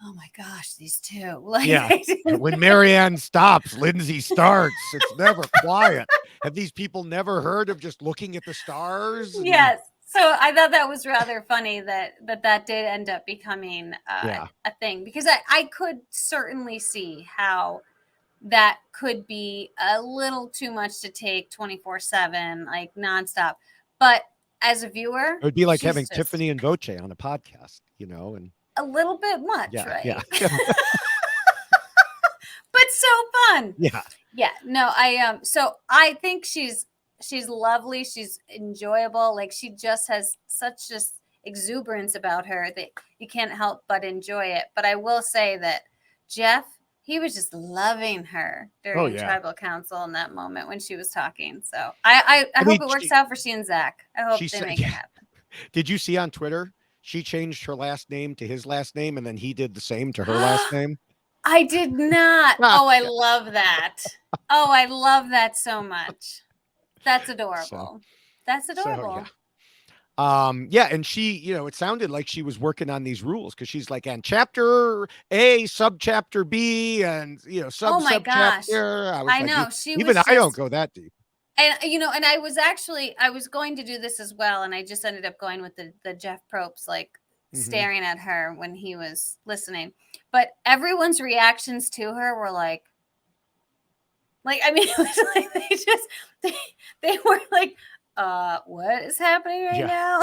Speaker 2: oh my gosh, these two. Like,
Speaker 1: when Mary Ann stops, Lindsay starts. It's never quiet. Have these people never heard of just looking at the stars?
Speaker 2: Yes. So I thought that was rather funny that did end up becoming a thing, because I could certainly see how that could be a little too much to take 24/7, like nonstop. But as a viewer,
Speaker 1: it would be like having Tiffany and Voce on a podcast, and
Speaker 2: a little bit much, right?
Speaker 1: Yeah.
Speaker 2: But so fun.
Speaker 1: Yeah.
Speaker 2: Yeah. No, so I think she's lovely. She's enjoyable. Like, she just has such just exuberance about her that you can't help but enjoy it. But I will say that Jeff, he was just loving her during tribal council in that moment when she was talking. So I hope it works out for she and Zach. I hope they make it happen.
Speaker 1: Did you see on Twitter? She changed her last name to his last name, and then he did the same to her last name.
Speaker 2: I did not. Oh, I love that. Oh, I love that so much. That's adorable. That's adorable.
Speaker 1: And she, it sounded like she was working on these rules, because she's like, and chapter A, subchapter B, and subchapter.
Speaker 2: I know.
Speaker 1: I don't go that deep.
Speaker 2: And and I was going to do this as well, and I just ended up going with the Jeff Probst, like staring at her when he was listening. But everyone's reactions to her were like, I mean, it was like they were like, what is happening right now?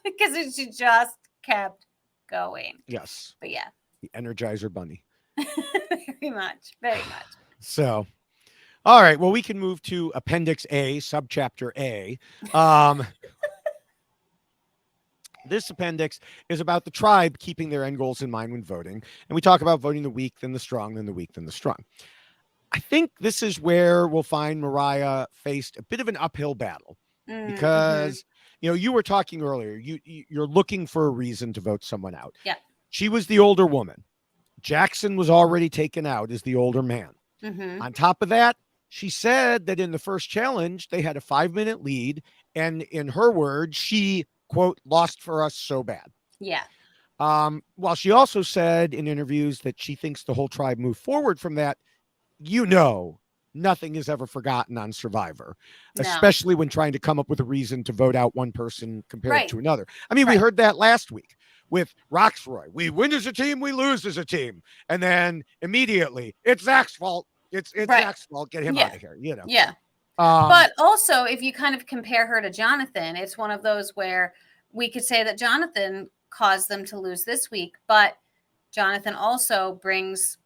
Speaker 2: Because she just kept going.
Speaker 1: Yes.
Speaker 2: But yeah.
Speaker 1: The Energizer Bunny.
Speaker 2: Very much. Very much.
Speaker 1: So, all right. Well, we can move to Appendix A, Subchapter A. This appendix is about the tribe keeping their end goals in mind when voting. And we talk about voting the weak, then the strong, then the weak, then the strong. I think this is where we'll find Marya faced a bit of an uphill battle because, you were talking earlier, you're looking for a reason to vote someone out.
Speaker 2: Yeah.
Speaker 1: She was the older woman. Jackson was already taken out as the older man. On top of that, she said that in the first challenge, they had a 5-minute lead. And in her words, she, quote, lost for us so bad.
Speaker 2: Yeah.
Speaker 1: While she also said in interviews that she thinks the whole tribe moved forward from that, nothing is ever forgotten on Survivor, especially when trying to come up with a reason to vote out one person compared to another. I mean, we heard that last week with Roxroy. We win as a team, we lose as a team. And then immediately, it's Zach's fault. It's Zach's fault. Get him out of here,
Speaker 2: Yeah. But also, if you kind of compare her to Jonathan, it's one of those where we could say that Jonathan caused them to lose this week, but Jonathan also brings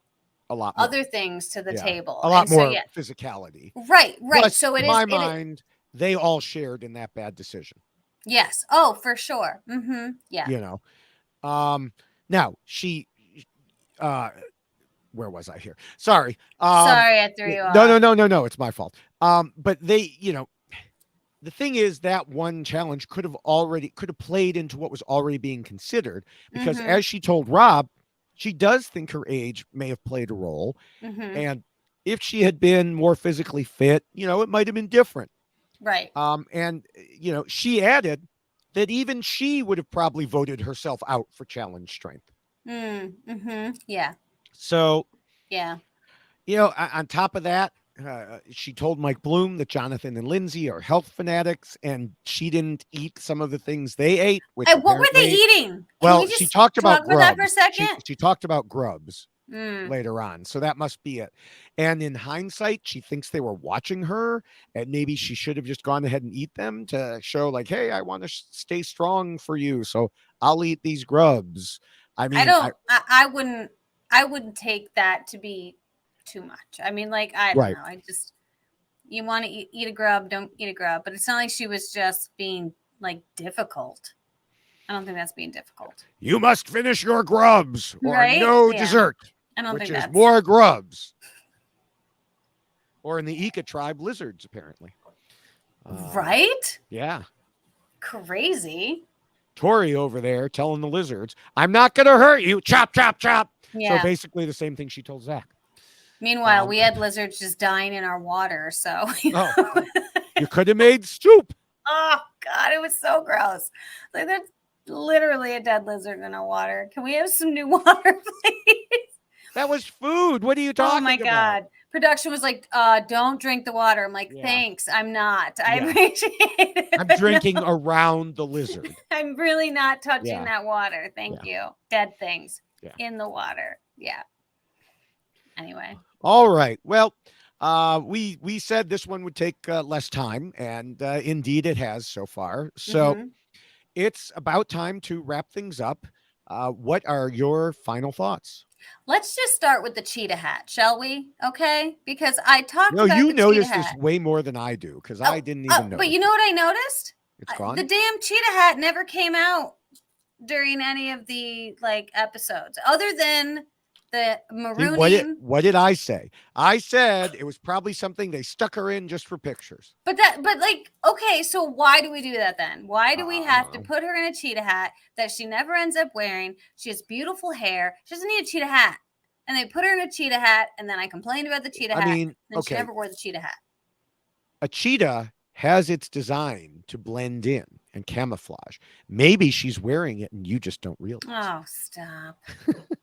Speaker 2: a lot more other things to the table.
Speaker 1: A lot more physicality.
Speaker 2: Right.
Speaker 1: Plus,
Speaker 2: So
Speaker 1: in my mind, they all shared in that bad decision.
Speaker 2: Yes. Oh, for sure. Yeah.
Speaker 1: Now she where was I here? Sorry.
Speaker 2: Sorry, I threw you off.
Speaker 1: No. It's my fault. But they, the thing is that one challenge could have played into what was already being considered because as she told Rob, she does think her age may have played a role. And if she had been more physically fit, it might have been different.
Speaker 2: Right.
Speaker 1: And, she added that even she would have probably voted herself out for challenge strength.
Speaker 2: Yeah.
Speaker 1: So,
Speaker 2: yeah.
Speaker 1: On top of that, she told Mike Bloom that Jonathan and Lindsay are health fanatics, and she didn't eat some of the things they ate. Which
Speaker 2: what were they eating?
Speaker 1: Well, she talked about grubs.
Speaker 2: That for a second?
Speaker 1: She talked about grubs later on, so that must be it. And in hindsight, she thinks they were watching her, and maybe she should have just gone ahead and eat them to show, like, hey, I want to stay strong for you, so I'll eat these grubs. I mean,
Speaker 2: I wouldn't take that to be too much. I mean, like, I don't know. You want to eat a grub, don't eat a grub. But it's not like she was just being, like, difficult. I don't think that's being difficult.
Speaker 1: You must finish your grubs or no dessert.
Speaker 2: I don't think that's
Speaker 1: more grubs. Or in the Ika tribe, lizards, apparently.
Speaker 2: Right?
Speaker 1: Yeah.
Speaker 2: Crazy.
Speaker 1: Tori over there telling the lizards, I'm not going to hurt you. Chop, chop, chop.
Speaker 2: Yeah.
Speaker 1: So basically the same thing she told Zach.
Speaker 2: Meanwhile, we had lizards just dying in our water. So
Speaker 1: you could have made soup.
Speaker 2: Oh, God, it was so gross. Like, there's literally a dead lizard in our water. Can we have some new water, please?
Speaker 1: That was food. What are you talking about?
Speaker 2: Oh, my God. Production was like, don't drink the water. I'm like, thanks. I'm not. I appreciate it.
Speaker 1: I'm drinking around the lizard.
Speaker 2: I'm really not touching that water. Thank you. Dead things in the water. Yeah. Anyway.
Speaker 1: All right. Well, we said this one would take less time, and indeed it has so far. So it's about time to wrap things up. What are your final thoughts?
Speaker 2: Let's just start with the cheetah hat, shall we? Okay, because I talked about
Speaker 1: you
Speaker 2: the
Speaker 1: noticed
Speaker 2: cheetah
Speaker 1: this
Speaker 2: hat.
Speaker 1: way more than I do because I didn't even know.
Speaker 2: But you know what I noticed?
Speaker 1: It's gone.
Speaker 2: The damn cheetah hat never came out during any of the episodes, other than the marooning.
Speaker 1: What did I say? I said it was probably something they stuck her in just for pictures.
Speaker 2: But okay, so why do we do that then? Why do we have to put her in a cheetah hat that she never ends up wearing? She has beautiful hair. She doesn't need a cheetah hat. And they put her in a cheetah hat, and then I complained about the cheetah hat. And she never wore the cheetah hat.
Speaker 1: A cheetah has its design to blend in and camouflage. Maybe she's wearing it and you just don't realize.
Speaker 2: Oh, stop.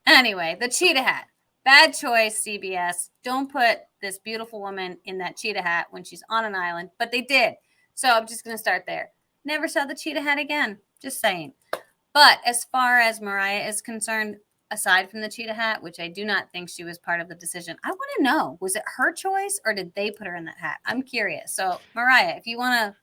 Speaker 2: Anyway, the cheetah hat. Bad choice, CBS. Don't put this beautiful woman in that cheetah hat when she's on an island. But they did. So I'm just going to start there. Never saw the cheetah hat again. Just saying. But as far as Marya is concerned, aside from the cheetah hat, which I do not think she was part of the decision, I want to know, was it her choice or did they put her in that hat? I'm curious. So, Marya, if you want to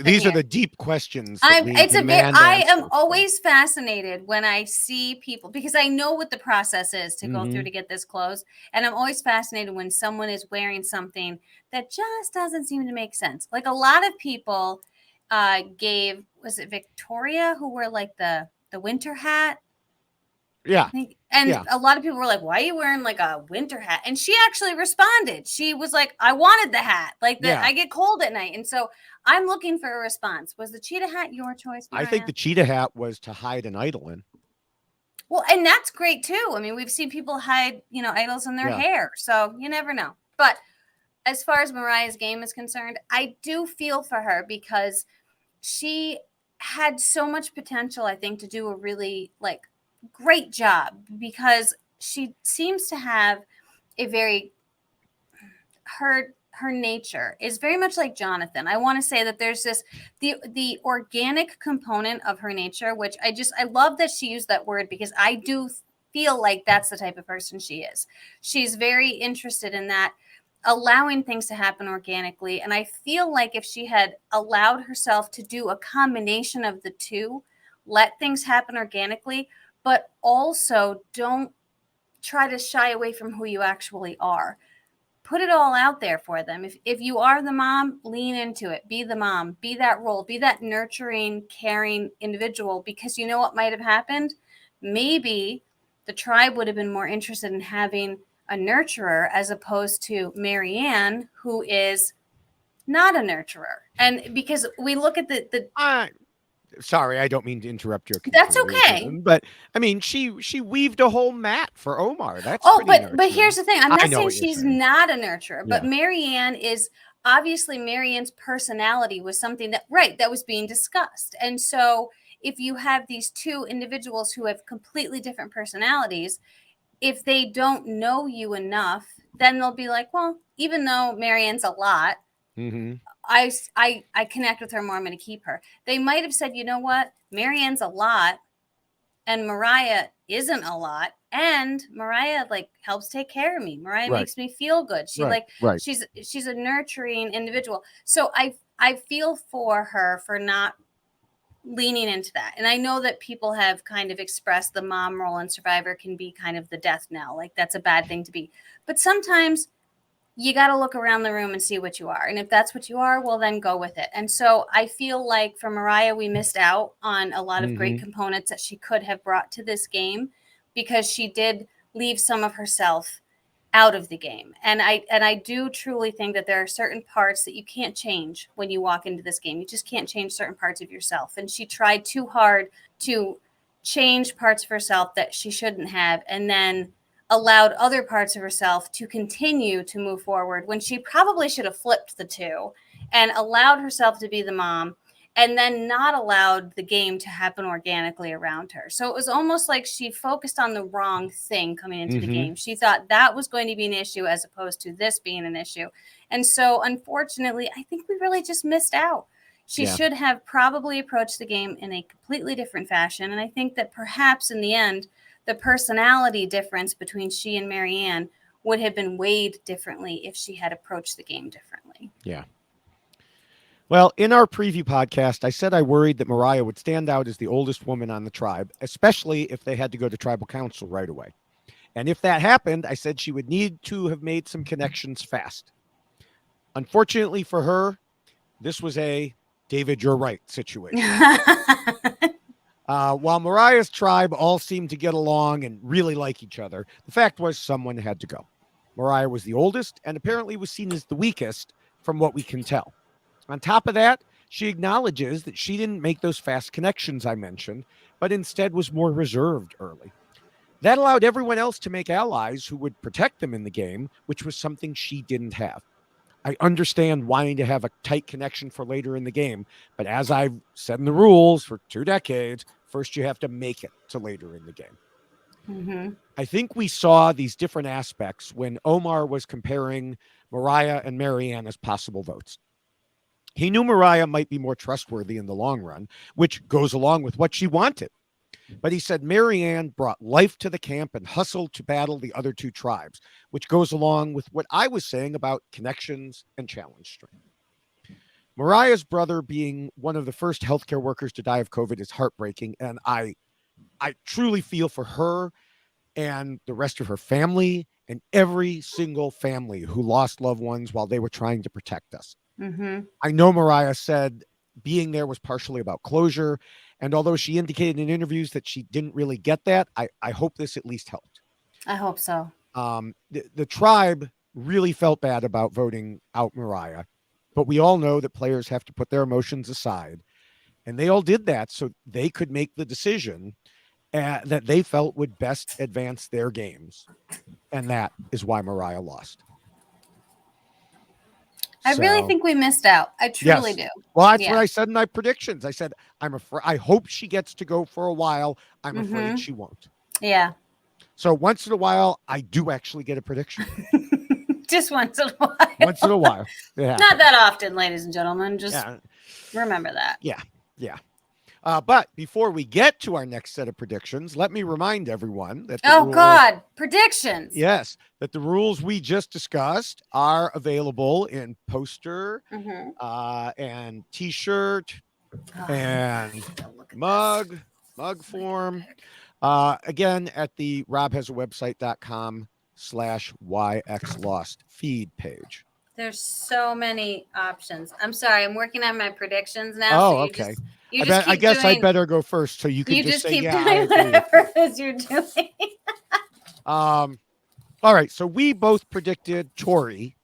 Speaker 1: these are the deep questions.
Speaker 2: I am always fascinated when I see people, because I know what the process is to go through to get this clothes. And I'm always fascinated when someone is wearing something that just doesn't seem to make sense. Like a lot of people gave, was it Victoria who wore like the winter hat?
Speaker 1: Yeah.
Speaker 2: I think, and
Speaker 1: Yeah.
Speaker 2: a lot of people were like, why are you wearing like a winter hat? And she actually responded. She was like, I wanted the hat. Like that,
Speaker 1: Yeah.
Speaker 2: I get cold at night. And so I'm looking for a response. Was the cheetah hat your choice, Mariah?
Speaker 1: I think the cheetah hat was to hide an idol in.
Speaker 2: Well, and that's great too. I mean, we've seen people hide, idols in their hair. So you never know. But as far as Mariah's game is concerned, I do feel for her because she had so much potential, I think, to do a really great job, because she seems to have a very, her nature is very much like Jonathan. I want to say that there's this the organic component of her nature, which I love that she used that word, because I do feel like that's the type of person she is. She's very interested in that, allowing things to happen organically. And I feel like if she had allowed herself to do a combination of the two, let things happen organically, but also don't try to shy away from who you actually are. Put it all out there for them. If you are the mom, lean into it. Be the mom. Be that role. Be that nurturing, caring individual, because you know what might have happened? Maybe the tribe would have been more interested in having a nurturer as opposed to Marianne, who is not a nurturer. And because we look at the
Speaker 1: Sorry, I don't mean to interrupt your
Speaker 2: That's
Speaker 1: conclusion,
Speaker 2: okay.
Speaker 1: but I mean, she weaved a whole mat for Omar. That's
Speaker 2: but here's the thing. I'm not saying she's not a nurturer, but
Speaker 1: Yeah.
Speaker 2: Marianne is obviously, Marianne's personality was something that was being discussed. And so if you have these two individuals who have completely different personalities, if they don't know you enough, then they'll be like, well, even though Marianne's a lot, I connect with her more, I'm going to keep her. They might have said, you know what, Marianne's a lot and Mariah isn't a lot, and Mariah helps take care of me. Mariah makes me feel good. She she's a nurturing individual. So I feel for her for not leaning into that. And I know that people have kind of expressed the mom role in Survivor can be kind of the death knell, like that's a bad thing to be. But sometimes you got to look around the room and see what you are. And if that's what you are, well, then go with it. And so I feel like for Mariah, we missed out on a lot of great components that she could have brought to this game, because she did leave some of herself out of the game. And I do truly think that there are certain parts that you can't change when you walk into this game. You just can't change certain parts of yourself. And she tried too hard to change parts of herself that she shouldn't have, and then allowed other parts of herself to continue to move forward, when she probably should have flipped the two and allowed herself to be the mom, and then not allowed the game to happen organically around her. So it was almost like she focused on the wrong thing coming into the game. She thought that was going to be an issue as opposed to this being an issue. And so unfortunately, I think we really just missed out. She should have probably approached the game in a completely different fashion. And I think that perhaps in the end, the personality difference between she and Marianne would have been weighed differently if she had approached the game differently.
Speaker 1: Yeah. Well, in our preview podcast, I said I worried that Mariah would stand out as the oldest woman on the tribe, especially if they had to go to tribal council right away. And if that happened, I said she would need to have made some connections fast. Unfortunately for her, this was a David, you're right situation. While Mariah's tribe all seemed to get along and really like each other, the fact was someone had to go. Mariah was the oldest and apparently was seen as the weakest from what we can tell. On top of that, she acknowledges that she didn't make those fast connections I mentioned, but instead was more reserved early. That allowed everyone else to make allies who would protect them in the game, which was something she didn't have. I understand wanting to have a tight connection for later in the game, but as I've said in the rules for 2 decades, first you have to make it to later in the game. I think we saw these different aspects when Omar was comparing Mariah and Marianne as possible votes. He knew Mariah might be more trustworthy in the long run, which goes along with what she wanted. But he said Marianne brought life to the camp and hustled to battle the other two tribes, which goes along with what I was saying about connections and challenge strength. Mariah's brother being one of the first healthcare workers to die of COVID is heartbreaking, and I truly feel for her and the rest of her family and every single family who lost loved ones while they were trying to protect us. I know Mariah said being there was partially about closure. And although she indicated in interviews that she didn't really get that, I hope this at least helped.
Speaker 2: I hope so.
Speaker 1: The tribe really felt bad about voting out Marya, but we all know that players have to put their emotions aside. And they all did that so they could make the decision that they felt would best advance their games. And that is why Marya lost.
Speaker 2: I really think we missed out. I truly do.
Speaker 1: Well, that's what I said in my predictions. I said, I hope she gets to go for a while. I'm afraid she won't.
Speaker 2: Yeah.
Speaker 1: So once in a while, I do actually get a prediction.
Speaker 2: Just once in a while.
Speaker 1: Once in a while.
Speaker 2: Yeah. Not that often, ladies and gentlemen. Just remember that.
Speaker 1: Yeah. Yeah. But before we get to our next set of predictions, let me remind everyone that
Speaker 2: predictions.
Speaker 1: Yes, that the rules we just discussed are available in poster and T-shirt and mug form. Again, at the robhasawebsite.com/YXLost feed page.
Speaker 2: There's so many options. I'm sorry, I'm working on my predictions now.
Speaker 1: Oh, so okay. I guess I better go first so you can just say,
Speaker 2: keep doing whatever it is you're doing.
Speaker 1: All right. So we both predicted Tori,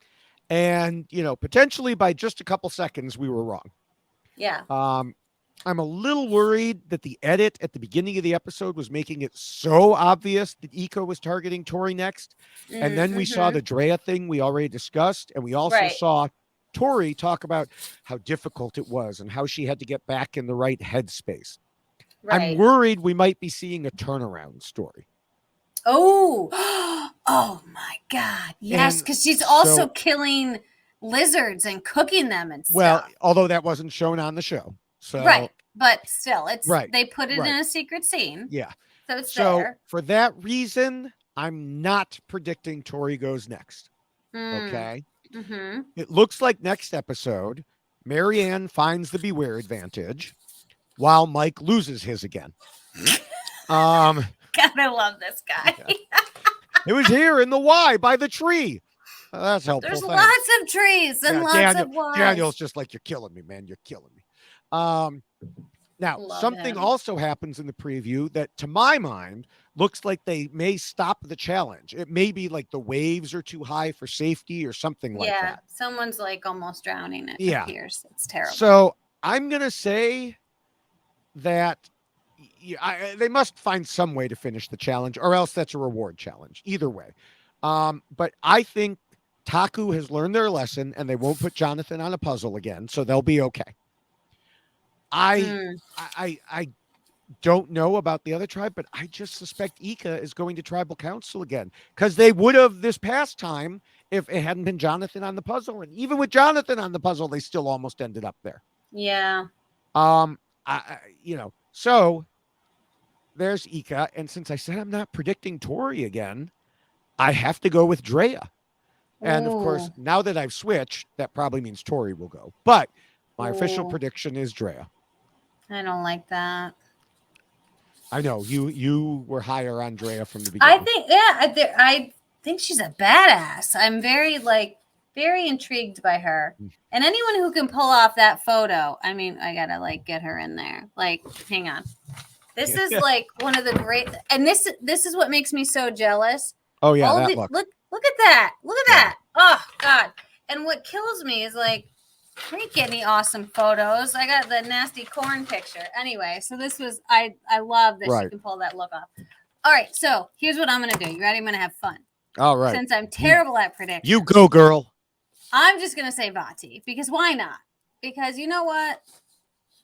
Speaker 1: and, potentially by just a couple seconds, we were wrong.
Speaker 2: Yeah.
Speaker 1: I'm a little worried that the edit at the beginning of the episode was making it so obvious that Ika was targeting Tori next. And then we saw the Drea thing we already discussed. And we also saw Tori talk about how difficult it was and how she had to get back in the right headspace. Right. I'm worried we might be seeing a turnaround story.
Speaker 2: Oh my God. Yes, because she's also killing lizards and cooking them and stuff.
Speaker 1: Well, although that wasn't shown on the show. So,
Speaker 2: right. But still, it's they put it in a secret scene.
Speaker 1: Yeah.
Speaker 2: So it's there.
Speaker 1: For that reason, I'm not predicting Tori goes next. Okay.
Speaker 2: Mm-hmm.
Speaker 1: It looks like next episode, Marianne finds the beware advantage while Mike loses his again.
Speaker 2: God, I love this guy.
Speaker 1: It was here in the Y by the tree. That's helpful.
Speaker 2: There's lots of trees and lots of Ys.
Speaker 1: Daniel's just like, you're killing me, man. You're killing me. Now, something also happens in the preview that, to my mind, looks like they may stop the challenge. It may be like the waves are too high for safety or something like that.
Speaker 2: Yeah, someone's like almost drowning. It appears. It's terrible.
Speaker 1: So I'm going to say that they must find some way to finish the challenge, or else that's a reward challenge. Either way. But I think Taku has learned their lesson and they won't put Jonathan on a puzzle again, so they'll be okay. I don't know about the other tribe, but I just suspect Ika is going to tribal council again, because they would have this past time if it hadn't been Jonathan on the puzzle. And even with Jonathan on the puzzle, they still almost ended up there.
Speaker 2: Yeah.
Speaker 1: So there's Ika. And since I said I'm not predicting Tori again, I have to go with Drea. And of course, now that I've switched, that probably means Tori will go. But my official prediction is Drea.
Speaker 2: I don't like that.
Speaker 1: I know you were higher on Drea from the beginning.
Speaker 2: I think she's a badass. I'm very intrigued by her. And anyone who can pull off that photo, I mean, I gotta get her in there. Hang on. This is one of the great, and this is what makes me so jealous.
Speaker 1: Oh yeah,
Speaker 2: look at that. Look at that. Oh God. And what kills me is I didn't get any awesome photos. I got the nasty corn picture. Anyway, so this was, I love that she can pull that look off. All right, so here's what I'm going to do. You ready? I'm going to have fun.
Speaker 1: All right.
Speaker 2: Since I'm terrible at predictions.
Speaker 1: You go, girl.
Speaker 2: I'm just going to say Vati, because why not? Because you know what?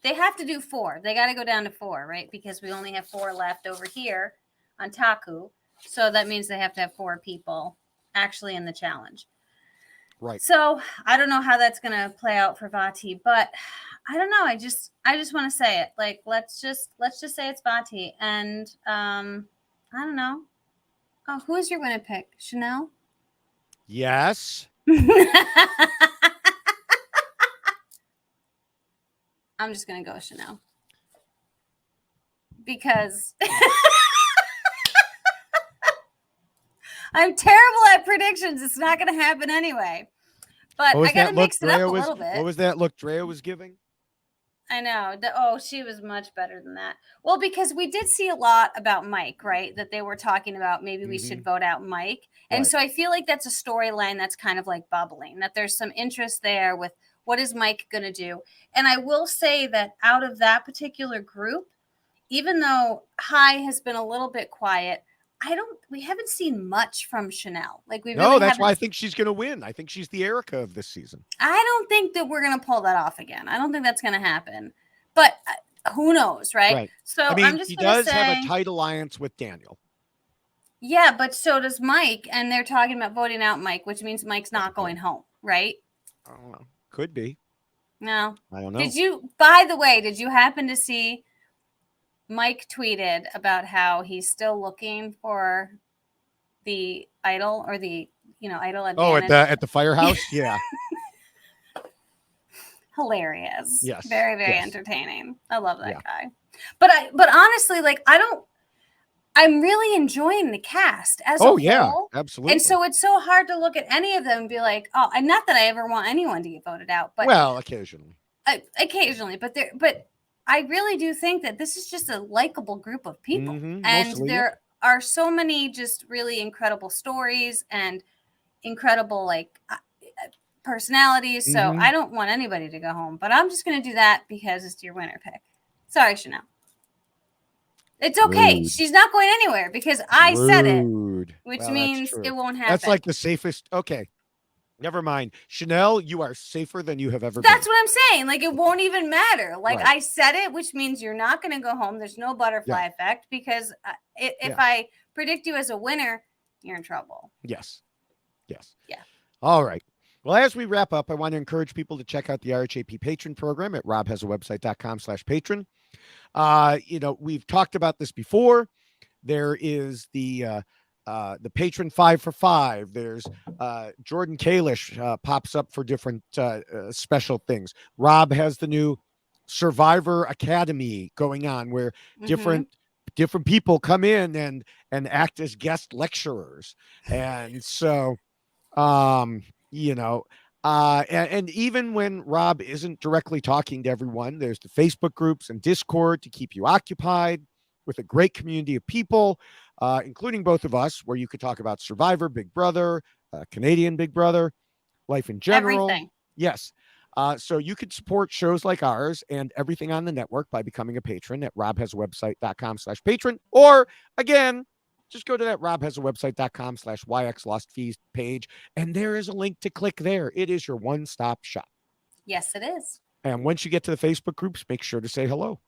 Speaker 2: They have to do 4. They got to go down to 4, right? Because we only have 4 left over here on Taku. So that means they have to have 4 people actually in the challenge.
Speaker 1: Right.
Speaker 2: So I don't know how that's going to play out for Vati, but I don't know. I just want to say it. Let's just say it's Vati. And I don't know. Oh, who is your winner pick? Chanel?
Speaker 1: Yes.
Speaker 2: I'm just going to go with Chanel. Because I'm terrible at predictions. It's not going to happen anyway. But I got to mix it up a little bit.
Speaker 1: What was that look Drea was giving?
Speaker 2: I know. She was much better than that. Well, because we did see a lot about Mike, right? That they were talking about maybe we should vote out Mike. And so I feel like that's a storyline that's kind of like bubbling, that there's some interest there with what is Mike going to do. And I will say that out of that particular group, even though High has been a little bit quiet, we haven't seen much from Chanel. Like
Speaker 1: that's why I think she's going to win. I think she's the Erica of this season.
Speaker 2: I don't think that we're going to pull that off again. I don't think that's going to happen. But who knows, right? So I'm just
Speaker 1: he does have a tight alliance with Daniel.
Speaker 2: Yeah, but so does Mike, and they're talking about voting out Mike, which means Mike's not going home, right?
Speaker 1: I don't know. Could be.
Speaker 2: No.
Speaker 1: I don't know.
Speaker 2: By the way, did you happen to see Mike tweeted about how he's still looking for the idol or the, idol advantage?
Speaker 1: At the firehouse? Yeah.
Speaker 2: Hilarious.
Speaker 1: Yes.
Speaker 2: Very, very entertaining. I love that guy. But honestly, like, I'm really enjoying the cast as a whole.
Speaker 1: Absolutely.
Speaker 2: And so it's so hard to look at any of them and be like, and not that I ever want anyone to get voted out, but
Speaker 1: occasionally.
Speaker 2: Occasionally, but I really do think that this is just a likable group of people, and
Speaker 1: mostly.
Speaker 2: There are so many just really incredible stories and incredible personalities. So I don't want anybody to go home, but I'm just going to do that because it's your winner pick. Sorry, Chanel. It's okay.
Speaker 1: Rude.
Speaker 2: She's not going anywhere because I said it, which
Speaker 1: well,
Speaker 2: means it won't happen.
Speaker 1: That's like the safest. Okay. Never mind. Chanel, you are safer than you have ever been.
Speaker 2: That's what I'm saying. Like, it won't even matter. Like, I said it, which means you're not going to go home. There's no butterfly effect because if I predict you as a winner, you're in trouble.
Speaker 1: Yes. Yeah.
Speaker 2: All
Speaker 1: right. Well, as we wrap up, I want to encourage people to check out the RHAP patron program at robhasawebsite.com/patron. We've talked about this before. There is the patron 5 for 5. There's Jordan Kalish pops up for different special things. Rob has the new Survivor Academy going on where different people come in and act as guest lecturers. And so, and even when Rob isn't directly talking to everyone, there's the Facebook groups and Discord to keep you occupied with a great community of people, including both of us, where you could talk about Survivor, Big Brother, Canadian Big Brother, life in general.
Speaker 2: Everything.
Speaker 1: Yes. So you could support shows like ours and everything on the network by becoming a patron at robhasawebsite.com/patron. Or again, just go to that robhasawebsite.com/yxlostfees page, and there is a link to click there. It is your one-stop shop.
Speaker 2: Yes, it is.
Speaker 1: And once you get to the Facebook groups, make sure to say hello.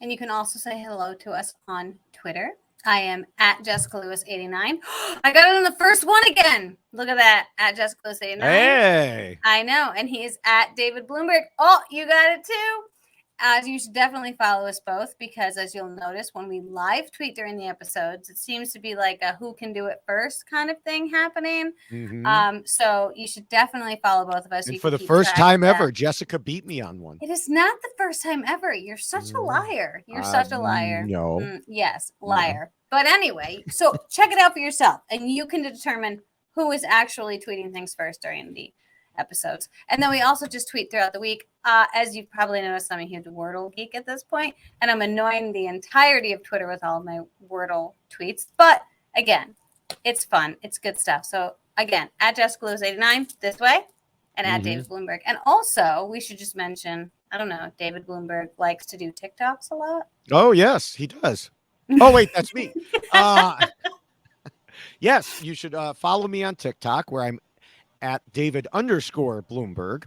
Speaker 2: And you can also say hello to us on Twitter. I am at Jessica Lewis 89. I got it on the first one again. Look at that. At Jessica Lewis 89.
Speaker 1: Hey.
Speaker 2: I know. And he is at David Bloomberg. Oh, you got it too. You should definitely follow us both because, as you'll notice, when we live tweet during the episodes, it seems to be like a who can do it first kind of thing happening. So you should definitely follow both of us.
Speaker 1: And for the first time ever, Jessica beat me on one.
Speaker 2: It is not the first time ever. You're such a liar. You're such a liar.
Speaker 1: No.
Speaker 2: Yes, liar. No. But anyway, so check it out for yourself, and you can determine who is actually tweeting things first during the episodes. And then we also just tweet throughout the week. As you've probably noticed, I'm a huge Wordle geek at this point, and I'm annoying the entirety of Twitter with all of my Wordle tweets. But again, it's fun. It's good stuff. So again, at Jessica Lewis 89 this way, and at David Bloomberg. And also, we should just mention, I don't know, David Bloomberg likes to do TikToks a lot.
Speaker 1: Oh, yes, he does. Oh, wait, that's me. Yes, you should follow me on TikTok where I'm at David_Bloomberg.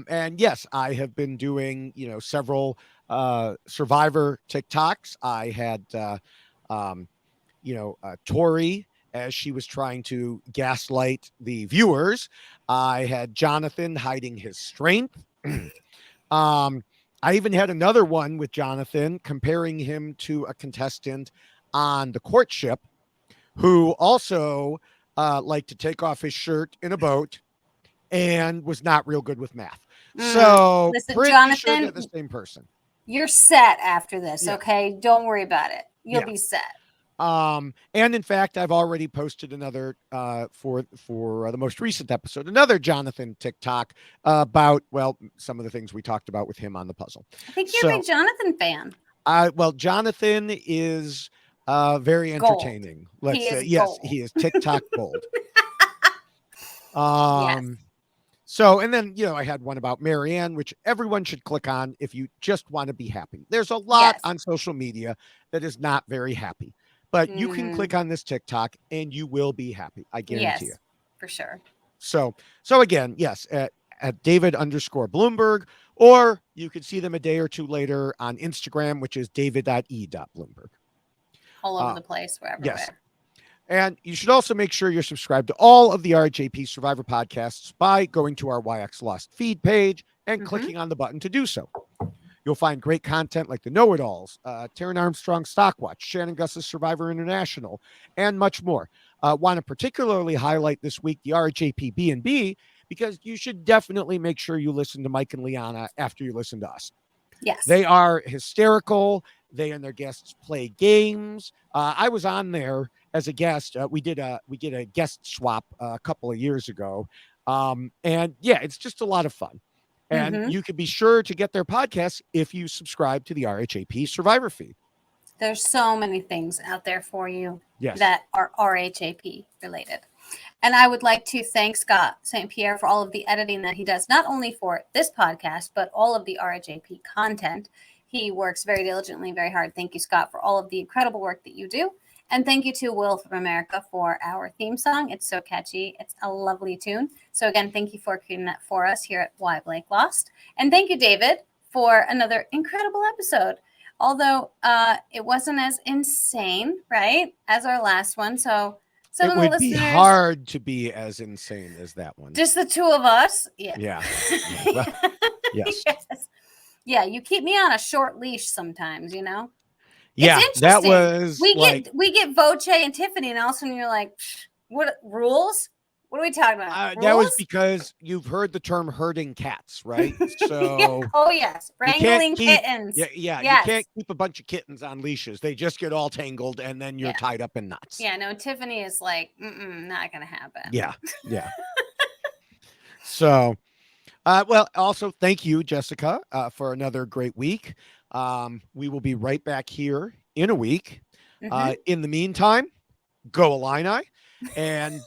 Speaker 1: And yes, I have been doing, several Survivor TikToks. I had, Tori, as she was trying to gaslight the viewers. I had Jonathan hiding his strength. I even had another one with Jonathan comparing him to a contestant on the courtship who also liked to take off his shirt in a boat and was not real good with math. So
Speaker 2: listen,
Speaker 1: pretty
Speaker 2: Jonathan,
Speaker 1: sure they're the same person.
Speaker 2: You're set after this, okay? Don't worry about it. You'll be set.
Speaker 1: And in fact, I've already posted another for the most recent episode, another Jonathan TikTok about, well, some of the things we talked about with him on the puzzle.
Speaker 2: I think you're a big Jonathan fan.
Speaker 1: Well, Jonathan is very entertaining.
Speaker 2: Gold.
Speaker 1: Yes, he is TikTok gold.
Speaker 2: Yes.
Speaker 1: So, and then, I had one about Marianne, which everyone should click on if you just want to be happy. There's a lot on social media that is not very happy, but you can click on this TikTok and you will be happy. I guarantee you.
Speaker 2: For sure.
Speaker 1: So again, yes, at David_Bloomberg, or you could see them a day or two later on Instagram, which is david.e.bloomberg.
Speaker 2: All over the place, wherever.
Speaker 1: Yes. And you should also make sure you're subscribed to all of the RHAP Survivor podcasts by going to our YX Lost feed page and clicking on the button to do so. You'll find great content like the Know-It-Alls, Taryn Armstrong Stockwatch, Shannon Gus's Survivor International, and much more. Want to particularly highlight this week the RHAP B&B, because you should definitely make sure you listen to Mike and Liana after you listen to us.
Speaker 2: Yes.
Speaker 1: They are hysterical. They and their guests play games. I was on there as a guest. We did a guest swap a couple of years ago. And yeah, it's just a lot of fun. And you can be sure to get their podcasts if you subscribe to the RHAP Survivor feed.
Speaker 2: There's so many things out there for you
Speaker 1: Yes.
Speaker 2: that are RHAP related. And I would like to thank Scott St. Pierre for all of the editing that he does, not only for this podcast, but all of the RHAP content. He works very diligently, very hard. Thank you, Scott, for all of the incredible work that you do. And thank you to Will from America for our theme song. It's so catchy. It's a lovely tune. So again, thank you for creating that for us here at Why Blake Lost. And thank you, David, for another incredible episode. Although it wasn't as insane, right, as our last one. So some
Speaker 1: it
Speaker 2: of the
Speaker 1: would
Speaker 2: listeners,
Speaker 1: be hard to be as insane as that one.
Speaker 2: Just the two of us. Yeah.
Speaker 1: Yeah. Well, yes.
Speaker 2: Yeah, you keep me on a short leash sometimes,
Speaker 1: Yeah, that was
Speaker 2: we get Voce and Tiffany, and all of a sudden you're like, what rules? What are we talking about?
Speaker 1: That was because you've heard the term herding cats, right? So
Speaker 2: oh yes, wrangling kittens.
Speaker 1: Yeah,
Speaker 2: yes.
Speaker 1: You can't keep a bunch of kittens on leashes. They just get all tangled, and then you're tied up in knots.
Speaker 2: Yeah, no, Tiffany is like, not gonna happen.
Speaker 1: Yeah. So, well, also thank you, Jessica, for another great week. We will be right back here in a week. In the meantime, go Illini, and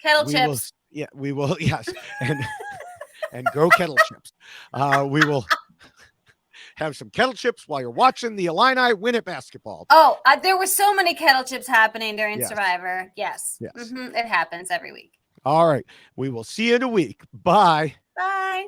Speaker 2: kettle chips.
Speaker 1: We will. Yes, and go kettle chips. We will have some kettle chips while you're watching the Illini win at basketball.
Speaker 2: Oh, there were so many kettle chips happening during Survivor. Yes. It happens every week.
Speaker 1: All right. We will see you in a week. Bye.
Speaker 2: Bye.